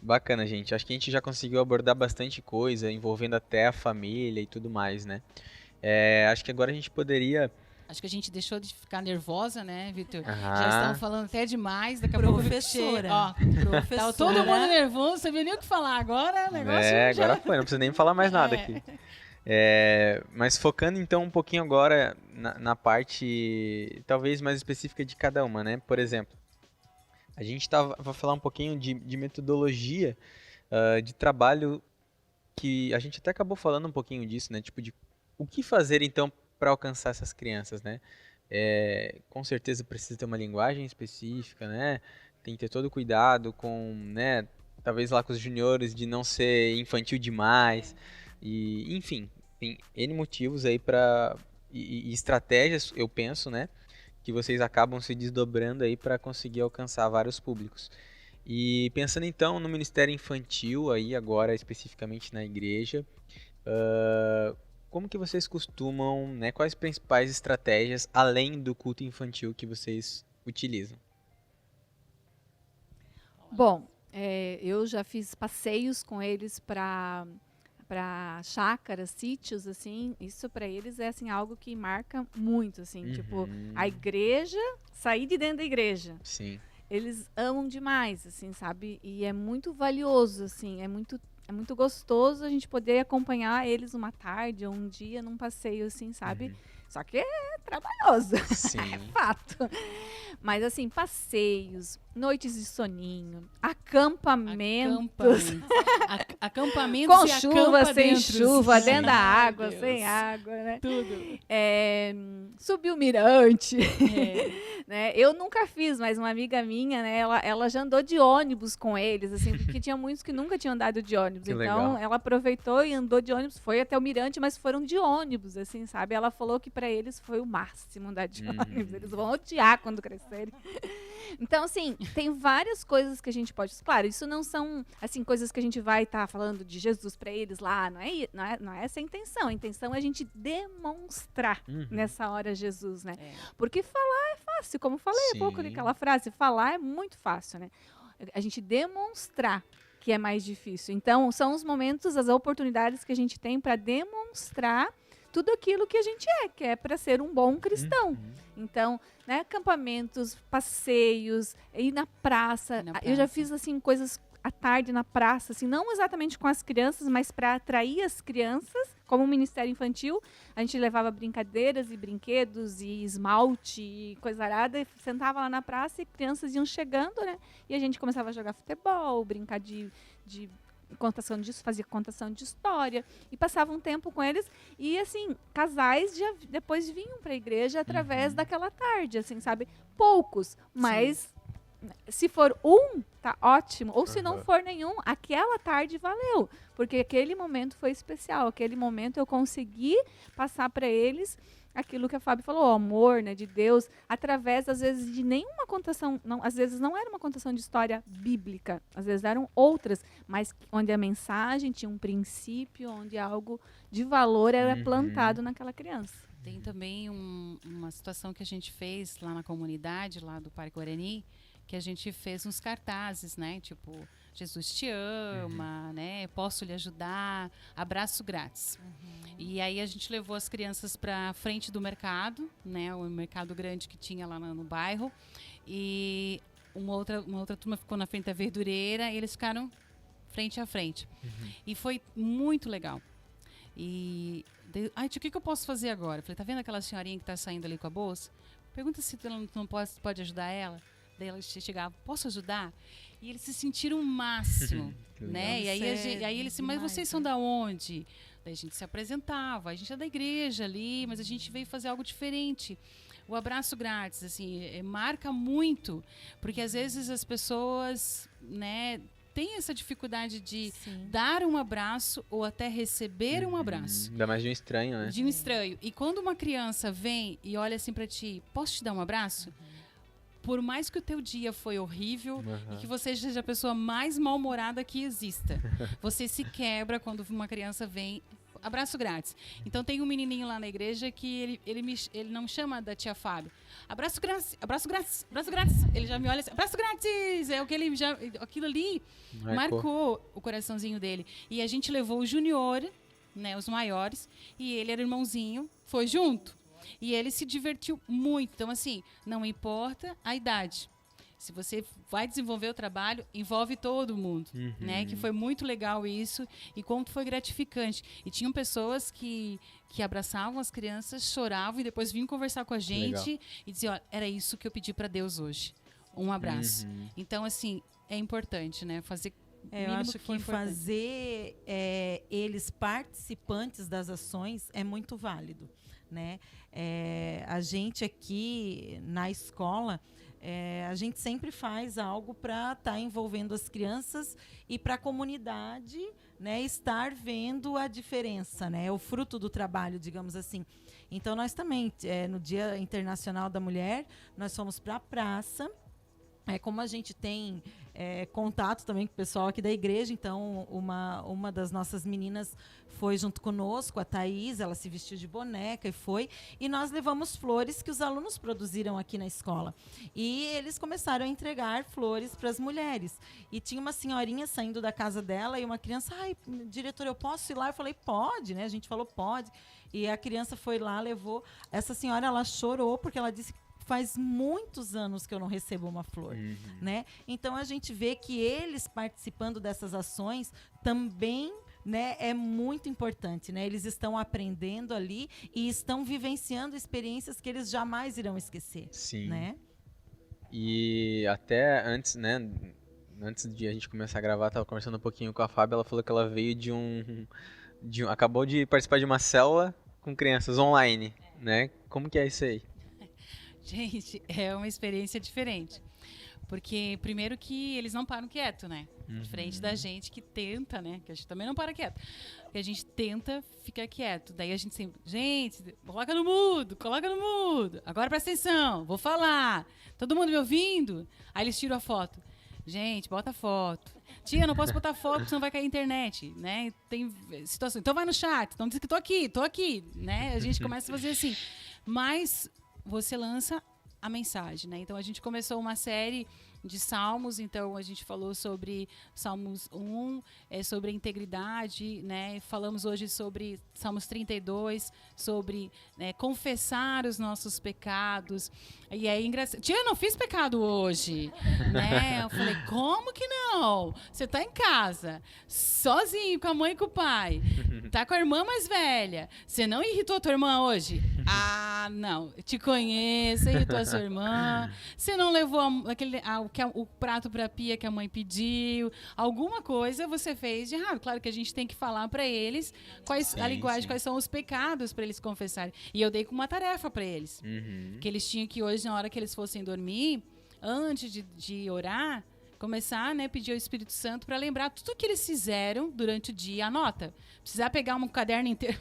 Bacana, gente. Acho que a gente já conseguiu abordar bastante coisa, envolvendo até a família e tudo mais, né? Acho que agora a gente poderia... Acho que a gente deixou de ficar nervosa, né, Vitor? Aham. Já estamos falando até demais. Daqui a Professora. pouco tá todo mundo nervoso, não sabia nem o que falar. Agora o negócio agora foi, não precisa nem falar mais nada aqui. Mas focando então um pouquinho agora na parte talvez mais específica de cada uma, né? Por exemplo, a gente vai falar um pouquinho de metodologia de trabalho, que a gente até acabou falando um pouquinho disso, né? Tipo, de o que fazer então para alcançar essas crianças, né? Com certeza precisa ter uma linguagem específica, né? Tem que ter todo cuidado com, né? Talvez lá com os juniores de não ser infantil demais. E, enfim, tem N motivos aí e estratégias, eu penso, né? Que vocês acabam se desdobrando aí para conseguir alcançar vários públicos. E pensando então no Ministério Infantil, aí agora especificamente na igreja, como que vocês costumam, né? Quais as principais estratégias, além do culto infantil, que vocês utilizam? Bom, eu já fiz passeios com eles para chácaras, sítios, assim. Isso para eles é assim algo que marca muito, assim. Tipo, a igreja, sair de dentro da igreja. Sim. Eles amam demais, assim, sabe? E é muito valioso, assim. É muito gostoso a gente poder acompanhar eles uma tarde ou um dia num passeio, assim, sabe? Só que é trabalhoso, Sim. é fato. Mas, assim, passeios, noites de soninho, acampamentos. Acampamentos com e chuva, sem chuva, Sim. dentro da água, Deus. sem água, né? Tudo. Subir o mirante. Né? Eu nunca fiz, mas uma amiga minha, né, ela já andou de ônibus com eles, assim, porque tinha muitos que nunca tinham andado de ônibus. Que Então, legal. ela aproveitou e andou de ônibus, foi até o mirante, mas foram de ônibus, assim, sabe? Ela falou que para eles foi o máximo andar de ônibus. Eles vão odiar quando crescerem. Então, assim, tem várias coisas que a gente pode... Claro, isso não são, assim, coisas que a gente vai estar falando de Jesus para eles lá, não é essa a intenção. A intenção é a gente demonstrar nessa hora Jesus, né? Porque falar é fácil, como falei há pouco naquela frase, falar é muito fácil, né? A gente demonstrar que é mais difícil. Então, são os momentos, as oportunidades que a gente tem para demonstrar tudo aquilo que a gente que é para ser um bom cristão. Então, né, acampamentos, passeios, ir na praça. Eu já fiz assim coisas à tarde na praça, assim, não exatamente com as crianças, mas para atrair as crianças, como o Ministério Infantil, a gente levava brincadeiras e brinquedos e esmalte e coisa arada, e sentava lá na praça e crianças iam chegando, né? E a gente começava a jogar futebol, brincar de contação disso, fazia contação de história e passava um tempo com eles e assim, casais já depois vinham para a igreja através daquela tarde, assim, sabe? Poucos, mas se for um, tá ótimo, ou se não for nenhum, aquela tarde valeu, porque aquele momento foi especial, aquele momento eu consegui passar para eles aquilo que a Fábio falou, o amor, né, de Deus, através, às vezes, de nenhuma contação, às vezes não era uma contação de história bíblica, às vezes eram outras, mas onde a mensagem tinha um princípio, onde algo de valor era plantado naquela criança. Tem também uma situação que a gente fez lá na comunidade, lá do Parque Guarani, que a gente fez uns cartazes, né, tipo... Jesus te ama, né? Posso lhe ajudar, abraço grátis. E aí a gente levou as crianças para frente do mercado, né? O mercado grande que tinha lá no bairro. E uma outra turma ficou na frente da verdureira e eles ficaram frente a frente. E foi muito legal. Ai, tio, o que eu posso fazer agora? Eu falei, tá vendo aquela senhorinha que tá saindo ali com a bolsa? Pergunta se tu não pode ajudar ela. Daí ela chegava, posso ajudar? E eles se sentiram o máximo, né? E aí eles mas vocês são da onde? Daí a gente se apresentava, a gente é da igreja ali, mas a gente veio fazer algo diferente. O abraço grátis, assim, marca muito, porque às vezes as pessoas, né, têm essa dificuldade de dar um abraço ou até receber um abraço. Ainda mais de um estranho, né? De um estranho. E quando uma criança vem e olha assim pra ti, posso te dar um abraço? Por mais que o teu dia foi horrível e que você seja a pessoa mais mal-humorada que exista, você se quebra quando uma criança vem. Abraço grátis. Então tem um menininho lá na igreja que ele não chama da tia Fábio. Abraço grátis, abraço grátis, abraço grátis. Ele já me olha assim, abraço grátis! É o que ele já. Aquilo ali marcou o coraçãozinho dele. E a gente levou o Junior, né, os maiores, e ele era irmãozinho, foi junto. E ele se divertiu muito. Então, assim, não importa a idade. Se você vai desenvolver o trabalho, envolve todo mundo, né? Que foi muito legal isso e como foi gratificante. E tinham pessoas que abraçavam as crianças, choravam e depois vinham conversar com a gente e diziam, olha, era isso que eu pedi para Deus hoje. Um abraço. Então, assim, é importante, né? Fazer eu acho que fazer eles participantes das ações é muito válido, né? A gente aqui na escola, a gente sempre faz algo para estar envolvendo as crianças e para a comunidade, né, estar vendo a diferença, né, o fruto do trabalho, digamos assim. Então, nós também, no Dia Internacional da Mulher, nós fomos para a praça. Como a gente tem contato também com o pessoal aqui da igreja, então uma das nossas meninas foi junto conosco, a Thaís, ela se vestiu de boneca e nós levamos flores que os alunos produziram aqui na escola. E eles começaram a entregar flores para as mulheres. E tinha uma senhorinha saindo da casa dela e uma criança, ai, diretora, eu posso ir lá? Eu falei, pode, né? A gente falou, pode. E a criança foi lá, levou. Essa senhora, ela chorou porque ela disse que faz muitos anos que eu não recebo uma flor, né? Então a gente vê que eles participando dessas ações também, né, é muito importante, né? Eles estão aprendendo ali e estão vivenciando experiências que eles jamais irão esquecer. Sim. Né? E até antes, né? Antes de a gente começar a gravar, estava conversando um pouquinho com a Fábio, ela falou que ela veio acabou de participar de uma célula com crianças online, né? Como que é isso aí? Gente, é uma experiência diferente. Porque, primeiro que eles não param quieto, né? Diferente da gente que tenta, né? Que a gente também não para quieto. Que a gente tenta ficar quieto. Daí a gente sempre... Gente, coloca no mudo. Agora presta atenção, vou falar. Todo mundo me ouvindo? Aí eles tiram a foto. Gente, bota foto. Tia, não posso botar foto, senão vai cair a internet, né? Tem situação. Então vai no chat. Então diz que tô aqui, né? A gente começa a fazer assim. Mas você lança a mensagem, né? Então a gente começou uma série de salmos, então a gente falou sobre Salmos 1, sobre a integridade, né? Falamos hoje sobre Salmos 32, sobre confessar os nossos pecados. E é engraçado. Tia, eu não fiz pecado hoje, né? Eu falei, como que não? Você tá em casa, sozinho, com a mãe e com o pai, tá com a irmã mais velha. Você não irritou a tua irmã hoje? Ah, não. Eu te conheço, irritou a sua irmã. Você não levou o prato para a pia que a mãe pediu. Alguma coisa você fez de errado. Claro que a gente tem que falar para eles a linguagem, quais são os pecados para eles confessarem. E eu dei com uma tarefa para eles. Que eles tinham que hoje, na hora que eles fossem dormir, antes de orar, começar, né, pedir ao Espírito Santo para lembrar tudo que eles fizeram durante o dia. Anota. Precisar pegar um caderno inteiro,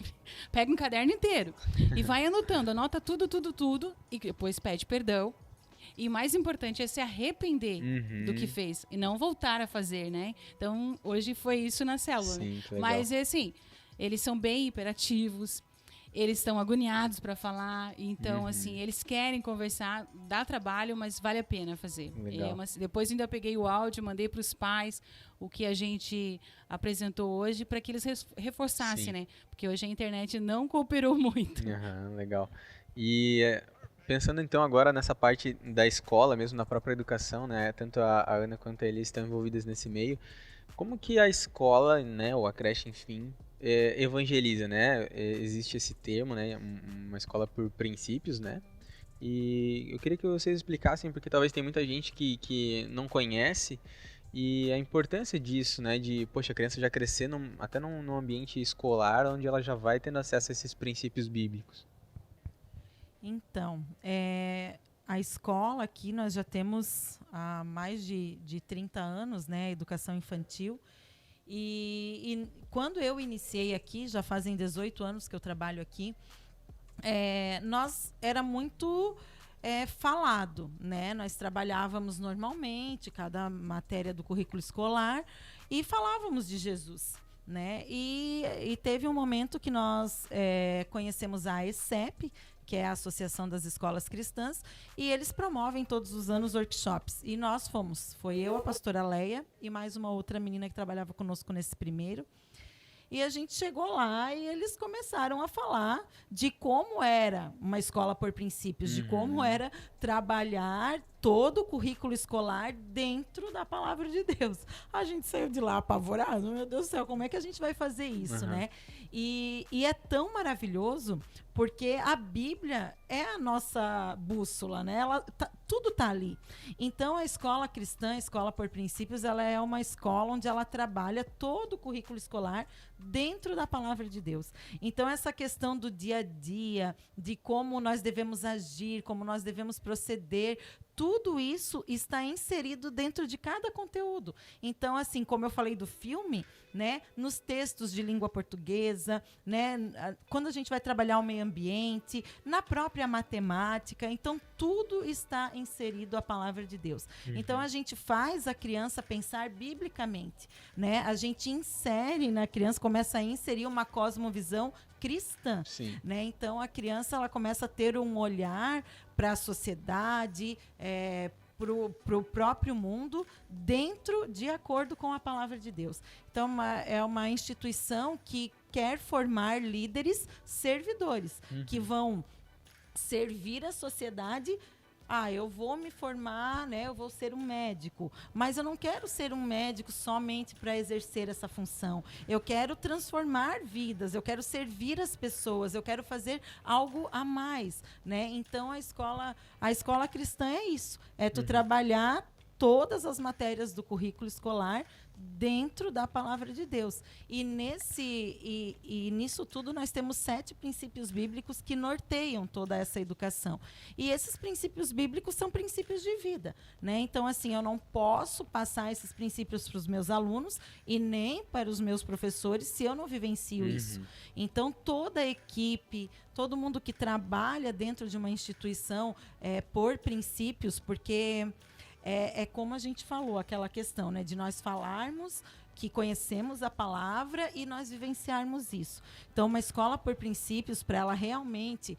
pega um caderno inteiro e vai anotando. Anota tudo e depois pede perdão. E o mais importante é se arrepender do que fez e não voltar a fazer, né? Então, hoje foi isso na célula. Sim, né? Mas, assim, eles são bem hiperativos, eles estão agoniados para falar, então, assim, eles querem conversar, dá trabalho, mas vale a pena fazer. Depois ainda peguei o áudio, mandei para os pais o que a gente apresentou hoje para que eles reforçassem, né? Porque hoje a internet não cooperou muito. Legal. E... pensando então agora nessa parte da escola mesmo, na própria educação, né? Tanto a Ana quanto a Elis estão envolvidas nesse meio. Como que a escola, né, ou a creche, enfim, evangeliza, né? Existe esse termo, né? Uma escola por princípios, né? E eu queria que vocês explicassem, porque talvez tem muita gente que não conhece, e a importância disso, né? De, poxa, a criança já crescer até num ambiente escolar, onde ela já vai tendo acesso a esses princípios bíblicos. Então, a escola aqui nós já temos há mais de 30 anos, né? Educação infantil. E quando eu iniciei aqui, já fazem 18 anos que eu trabalho aqui, nós era muito falado, né? Nós trabalhávamos normalmente, cada matéria do currículo escolar, e falávamos de Jesus, né? E teve um momento que nós conhecemos a AECEP, que é a Associação das Escolas Cristãs, e eles promovem todos os anos workshops. E nós foi eu, a pastora Leia, e mais uma outra menina que trabalhava conosco nesse primeiro. E a gente chegou lá e eles começaram a falar de como era uma escola por princípios, de como era trabalhar todo o currículo escolar dentro da palavra de Deus. A gente saiu de lá apavorado, meu Deus do céu, como é que a gente vai fazer isso, né? E é tão maravilhoso porque a Bíblia é a nossa bússola, né? Tudo está ali. Então, a escola cristã, a escola por princípios, ela é uma escola onde ela trabalha todo o currículo escolar dentro da palavra de Deus. Então, essa questão do dia a dia, de como nós devemos agir, como nós devemos proceder, tudo isso está inserido dentro de cada conteúdo. Então, assim, como eu falei do filme, né, nos textos de língua portuguesa, né, quando a gente vai trabalhar o meio ambiente, na própria matemática, então tudo está inserido a palavra de Deus. Então, a gente faz a criança pensar biblicamente, né? A gente insere na criança, começa a inserir uma cosmovisão cristã, né? Então a criança ela começa a ter um olhar para a sociedade, para o próprio mundo, de acordo com a palavra de Deus. Então é uma instituição que quer formar líderes servidores, que vão servir a sociedade. Eu vou me formar, né? Eu vou ser um médico, mas eu não quero ser um médico somente para exercer essa função. Eu quero transformar vidas, eu quero servir as pessoas, eu quero fazer algo a mais, né? Então a escola cristã é isso, é tu trabalhar todas as matérias do currículo escolar dentro da palavra de Deus. E nisso tudo nós temos 7 princípios bíblicos que norteiam toda essa educação. E esses princípios bíblicos são princípios de vida, né? Então, assim, eu não posso passar esses princípios para os meus alunos e nem para os meus professores se eu não vivencio isso. Então, toda a equipe, todo mundo que trabalha dentro de uma instituição por princípios, porque é como a gente falou, aquela questão, né, de nós falarmos que conhecemos a palavra e nós vivenciarmos isso. Então, uma escola por princípios, para ela realmente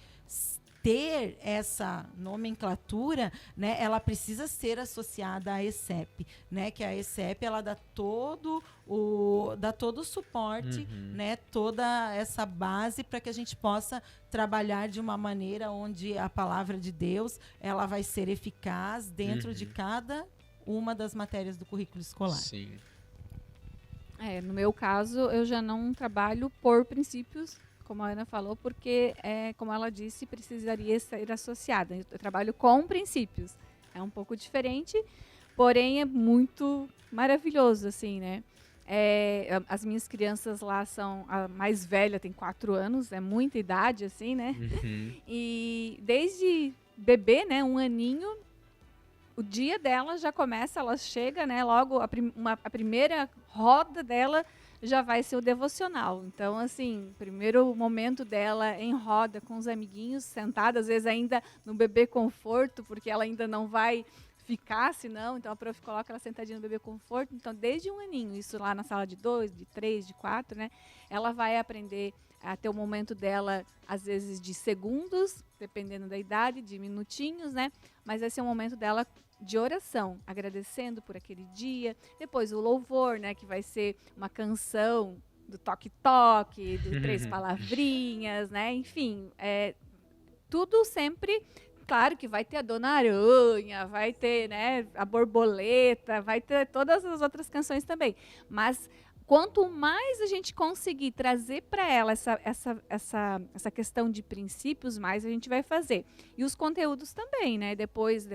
ter essa nomenclatura, né, ela precisa ser associada à ECEP, né, que a ECEP ela dá todo o suporte, né, toda essa base para que a gente possa trabalhar de uma maneira onde a palavra de Deus ela vai ser eficaz dentro de cada uma das matérias do currículo escolar. Sim. No meu caso, eu já não trabalho por princípios, como a Ana falou, porque, como ela disse, precisaria ser associada. Eu trabalho com princípios. É um pouco diferente, porém é muito maravilhoso, assim, né? As minhas crianças lá são... A mais velha tem 4 anos, é muita idade, assim, né? E desde bebê, né, 1 aninho, o dia dela já começa, ela chega, né, logo a primeira roda dela já vai ser o devocional. Então, assim, primeiro momento dela em roda com os amiguinhos, sentada, às vezes ainda no bebê conforto, porque ela ainda não vai ficar, senão, então a prof coloca ela sentadinha no bebê conforto. Então, desde 1 aninho, isso lá na sala de 2, de 3, de 4, né, ela vai aprender a ter o momento dela, às vezes de segundos, dependendo da idade, de minutinhos, né, mas esse é o momento dela de oração, agradecendo por aquele dia. Depois o louvor, né, que vai ser uma canção do toque-toque, do 3 palavrinhas, né, enfim, tudo sempre, claro que vai ter a Dona Aranha, vai ter, né, a Borboleta, vai ter todas as outras canções também, mas quanto mais a gente conseguir trazer para ela essa questão de princípios, mais a gente vai fazer. E os conteúdos também, né? Depois,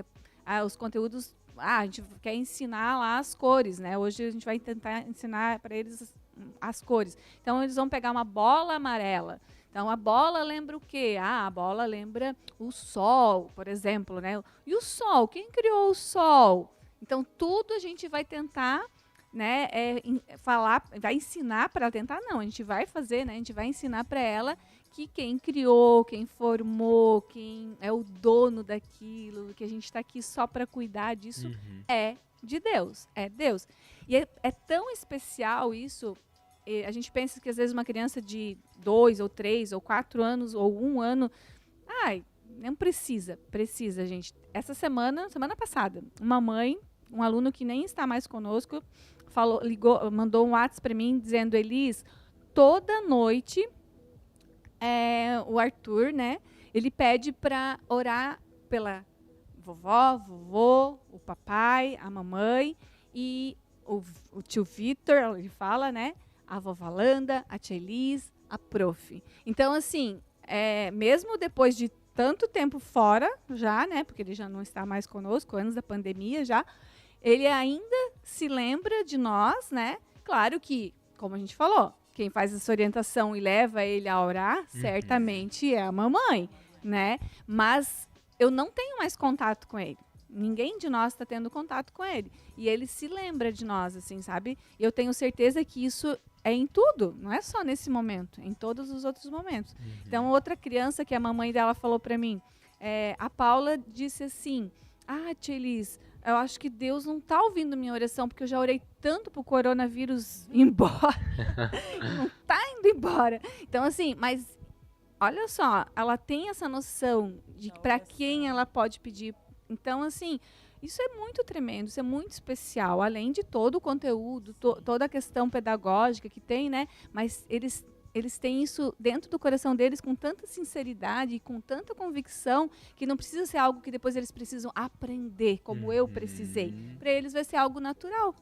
os conteúdos, a gente quer ensinar lá as cores, né? Hoje a gente vai tentar ensinar para eles as cores. Então, eles vão pegar uma bola amarela. Então, a bola lembra o quê? A bola lembra o sol, por exemplo, né? E o sol? Quem criou o sol? Então, tudo a gente vai tentar, né, falar, vai ensinar para ela tentar, não, a gente vai fazer, né? A gente vai ensinar para ela que quem criou, quem formou, quem é o dono daquilo, que a gente está aqui só para cuidar disso, é de Deus, é Deus. E é tão especial isso. A gente pensa que às vezes uma criança de 2 ou 3 ou 4 anos ou 1 ano, não precisa, gente. Essa semana passada, uma mãe, um aluno que nem está mais conosco, mandou um WhatsApp para mim dizendo: Elis, toda noite o Arthur, né, ele pede para orar pela vovó, vovô, o papai, a mamãe e o tio Vitor, ele fala, né, a vovó Landa, a tia Elis, a prof. Então, assim, mesmo depois de tanto tempo fora já, né, porque ele já não está mais conosco, anos da pandemia já, ele ainda se lembra de nós, né? Claro que, como a gente falou, quem faz essa orientação e leva ele a orar, certamente é a mamãe, né? Mas eu não tenho mais contato com ele. Ninguém de nós está tendo contato com ele. E ele se lembra de nós, assim, sabe? E eu tenho certeza que isso é em tudo, não é só nesse momento, é em todos os outros momentos. Então, outra criança que a mamãe dela falou para mim, a Paula disse assim: tia Elis, eu acho que Deus não está ouvindo minha oração, porque eu já orei tanto para o coronavírus ir embora. Não está indo embora. Então, assim, mas olha só, ela tem essa noção de para quem ela pode pedir. Então, assim, isso é muito tremendo, isso é muito especial, além de todo o conteúdo, toda a questão pedagógica que tem, né? Mas eles têm isso dentro do coração deles com tanta sinceridade e com tanta convicção que não precisa ser algo que depois eles precisam aprender, como eu precisei. Para eles vai ser algo natural.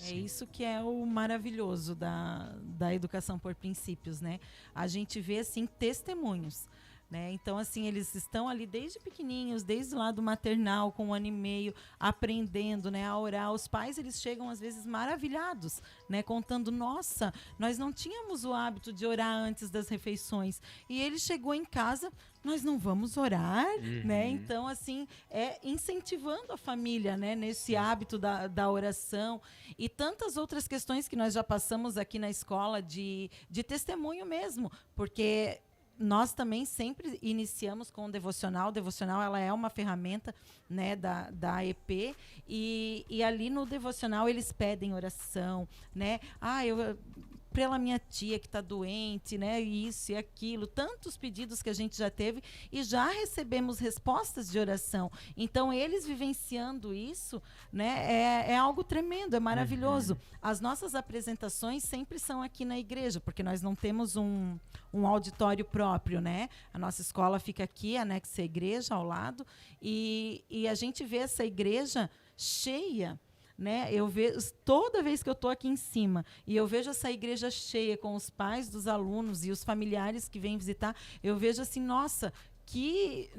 É isso que é o maravilhoso da educação por princípios, né? A gente vê, assim, testemunhos. Né? Então, assim, eles estão ali desde pequenininhos, desde lá do maternal, com 1 ano e meio, aprendendo, né, a orar. Os pais, eles chegam, às vezes, maravilhados, né, contando: nossa, nós não tínhamos o hábito de orar antes das refeições. E ele chegou em casa: nós não vamos orar, né? Então, assim, incentivando a família, né, nesse hábito da oração. E tantas outras questões que nós já passamos aqui na escola de testemunho mesmo, porque nós também sempre iniciamos com o devocional. O devocional, ela é uma ferramenta, né, da AEP, e ali no devocional eles pedem oração, né? Pela minha tia que está doente, né? Isso e aquilo, tantos pedidos que a gente já teve e já recebemos respostas de oração. Então, eles vivenciando isso, né? É algo tremendo, é maravilhoso. As nossas apresentações sempre são aqui na igreja, porque nós não temos um auditório próprio, né? A nossa escola fica aqui, anexa à igreja, ao lado, e a gente vê essa igreja cheia, né? Eu vejo toda vez que eu estou aqui em cima e eu vejo essa igreja cheia com os pais dos alunos e os familiares que vêm visitar, eu vejo assim: nossa, que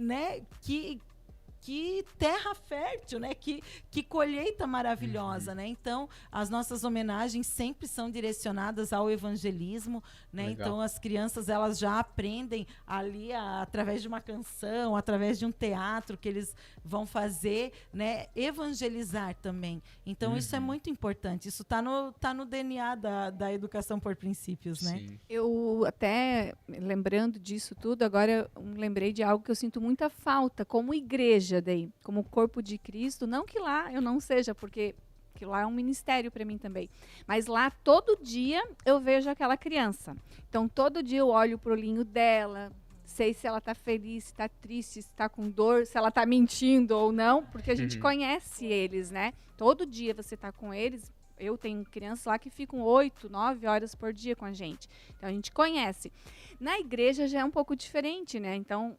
terra fértil, né? Que colheita maravilhosa, né? Então, as nossas homenagens sempre são direcionadas ao evangelismo, né? Legal. Então, as crianças, elas já aprendem ali através de uma canção, através de um teatro que eles vão fazer, né? Evangelizar também. Então, isso é muito importante. Isso tá no DNA da educação por princípios, né? Sim. Eu até, lembrando disso tudo, agora eu lembrei de algo que eu sinto muita falta, como igreja daí, como corpo de Cristo. Não que lá eu não seja, porque que lá é um ministério para mim também. Mas lá, todo dia, eu vejo aquela criança. Então, todo dia eu olho pro olhinho dela, sei se ela está feliz, se está triste, se está com dor, se ela está mentindo ou não, porque a gente conhece eles, né? Todo dia você está com eles. Eu tenho crianças lá que ficam 8, 9 horas por dia com a gente. Então, a gente conhece. Na igreja já é um pouco diferente, né? Então,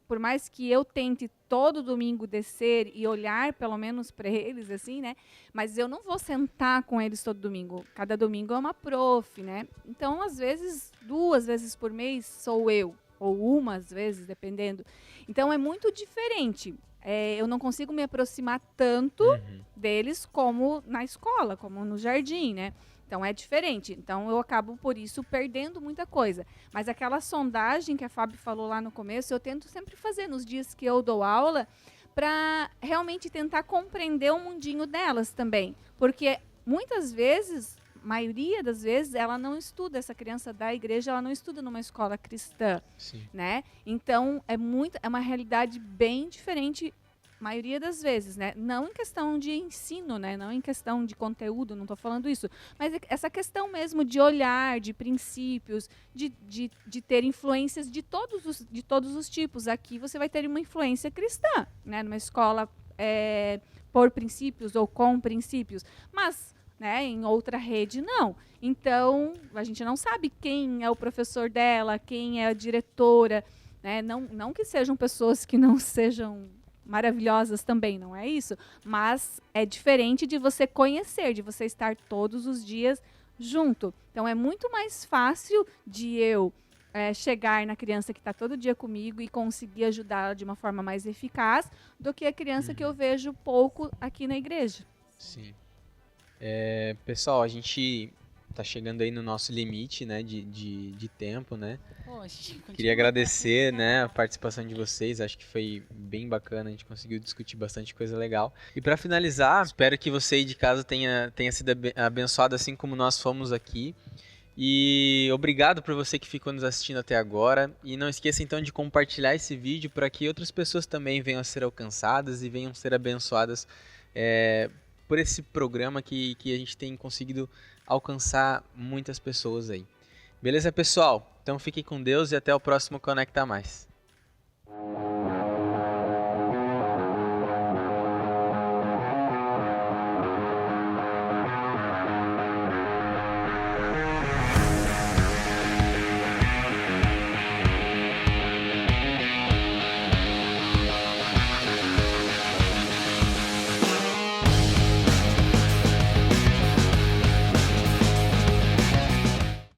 por mais que eu tente todo domingo descer e olhar pelo menos para eles, assim, né? Mas eu não vou sentar com eles todo domingo. Cada domingo é uma prof, né? Então, às vezes, 2 vezes por mês sou eu, ou umas vezes, dependendo. Então, é muito diferente. Eu não consigo me aproximar tanto deles como na escola, como no jardim, né? Então, é diferente. Então, eu acabo, por isso, perdendo muita coisa. Mas aquela sondagem que a Fábio falou lá no começo, eu tento sempre fazer nos dias que eu dou aula para realmente tentar compreender o mundinho delas também. Porque, muitas vezes, maioria das vezes, ela não estuda, essa criança da igreja, ela não estuda numa escola cristã, né? Então, é uma realidade bem diferente, maioria das vezes, né? Não em questão de ensino, né? Não em questão de conteúdo, não estou falando isso, mas essa questão mesmo de olhar, de princípios, de ter influências de todos os tipos. Aqui você vai ter uma influência cristã, né? Numa escola por princípios ou com princípios, mas, né, em outra rede, não. Então, a gente não sabe quem é o professor dela, quem é a diretora, né? Não que sejam pessoas que não sejam maravilhosas também, não é isso? Mas é diferente de você conhecer, de você estar todos os dias junto. Então, é muito mais fácil de eu chegar na criança que está todo dia comigo e conseguir ajudá-la de uma forma mais eficaz do que a criança que eu vejo pouco aqui na igreja. Sim. Pessoal, a gente tá chegando aí no nosso limite, né, de tempo, né? Poxa, Queria agradecer, né, a participação de vocês, acho que foi bem bacana, a gente conseguiu discutir bastante coisa legal. E para finalizar, espero que você aí de casa tenha sido abençoado assim como nós fomos aqui. E obrigado por você que ficou nos assistindo até agora. E não esqueça então de compartilhar esse vídeo para que outras pessoas também venham a ser alcançadas e venham a ser abençoadas por esse programa que a gente tem conseguido alcançar muitas pessoas aí. Beleza, pessoal? Então fiquem com Deus e até o próximo Conecta Mais.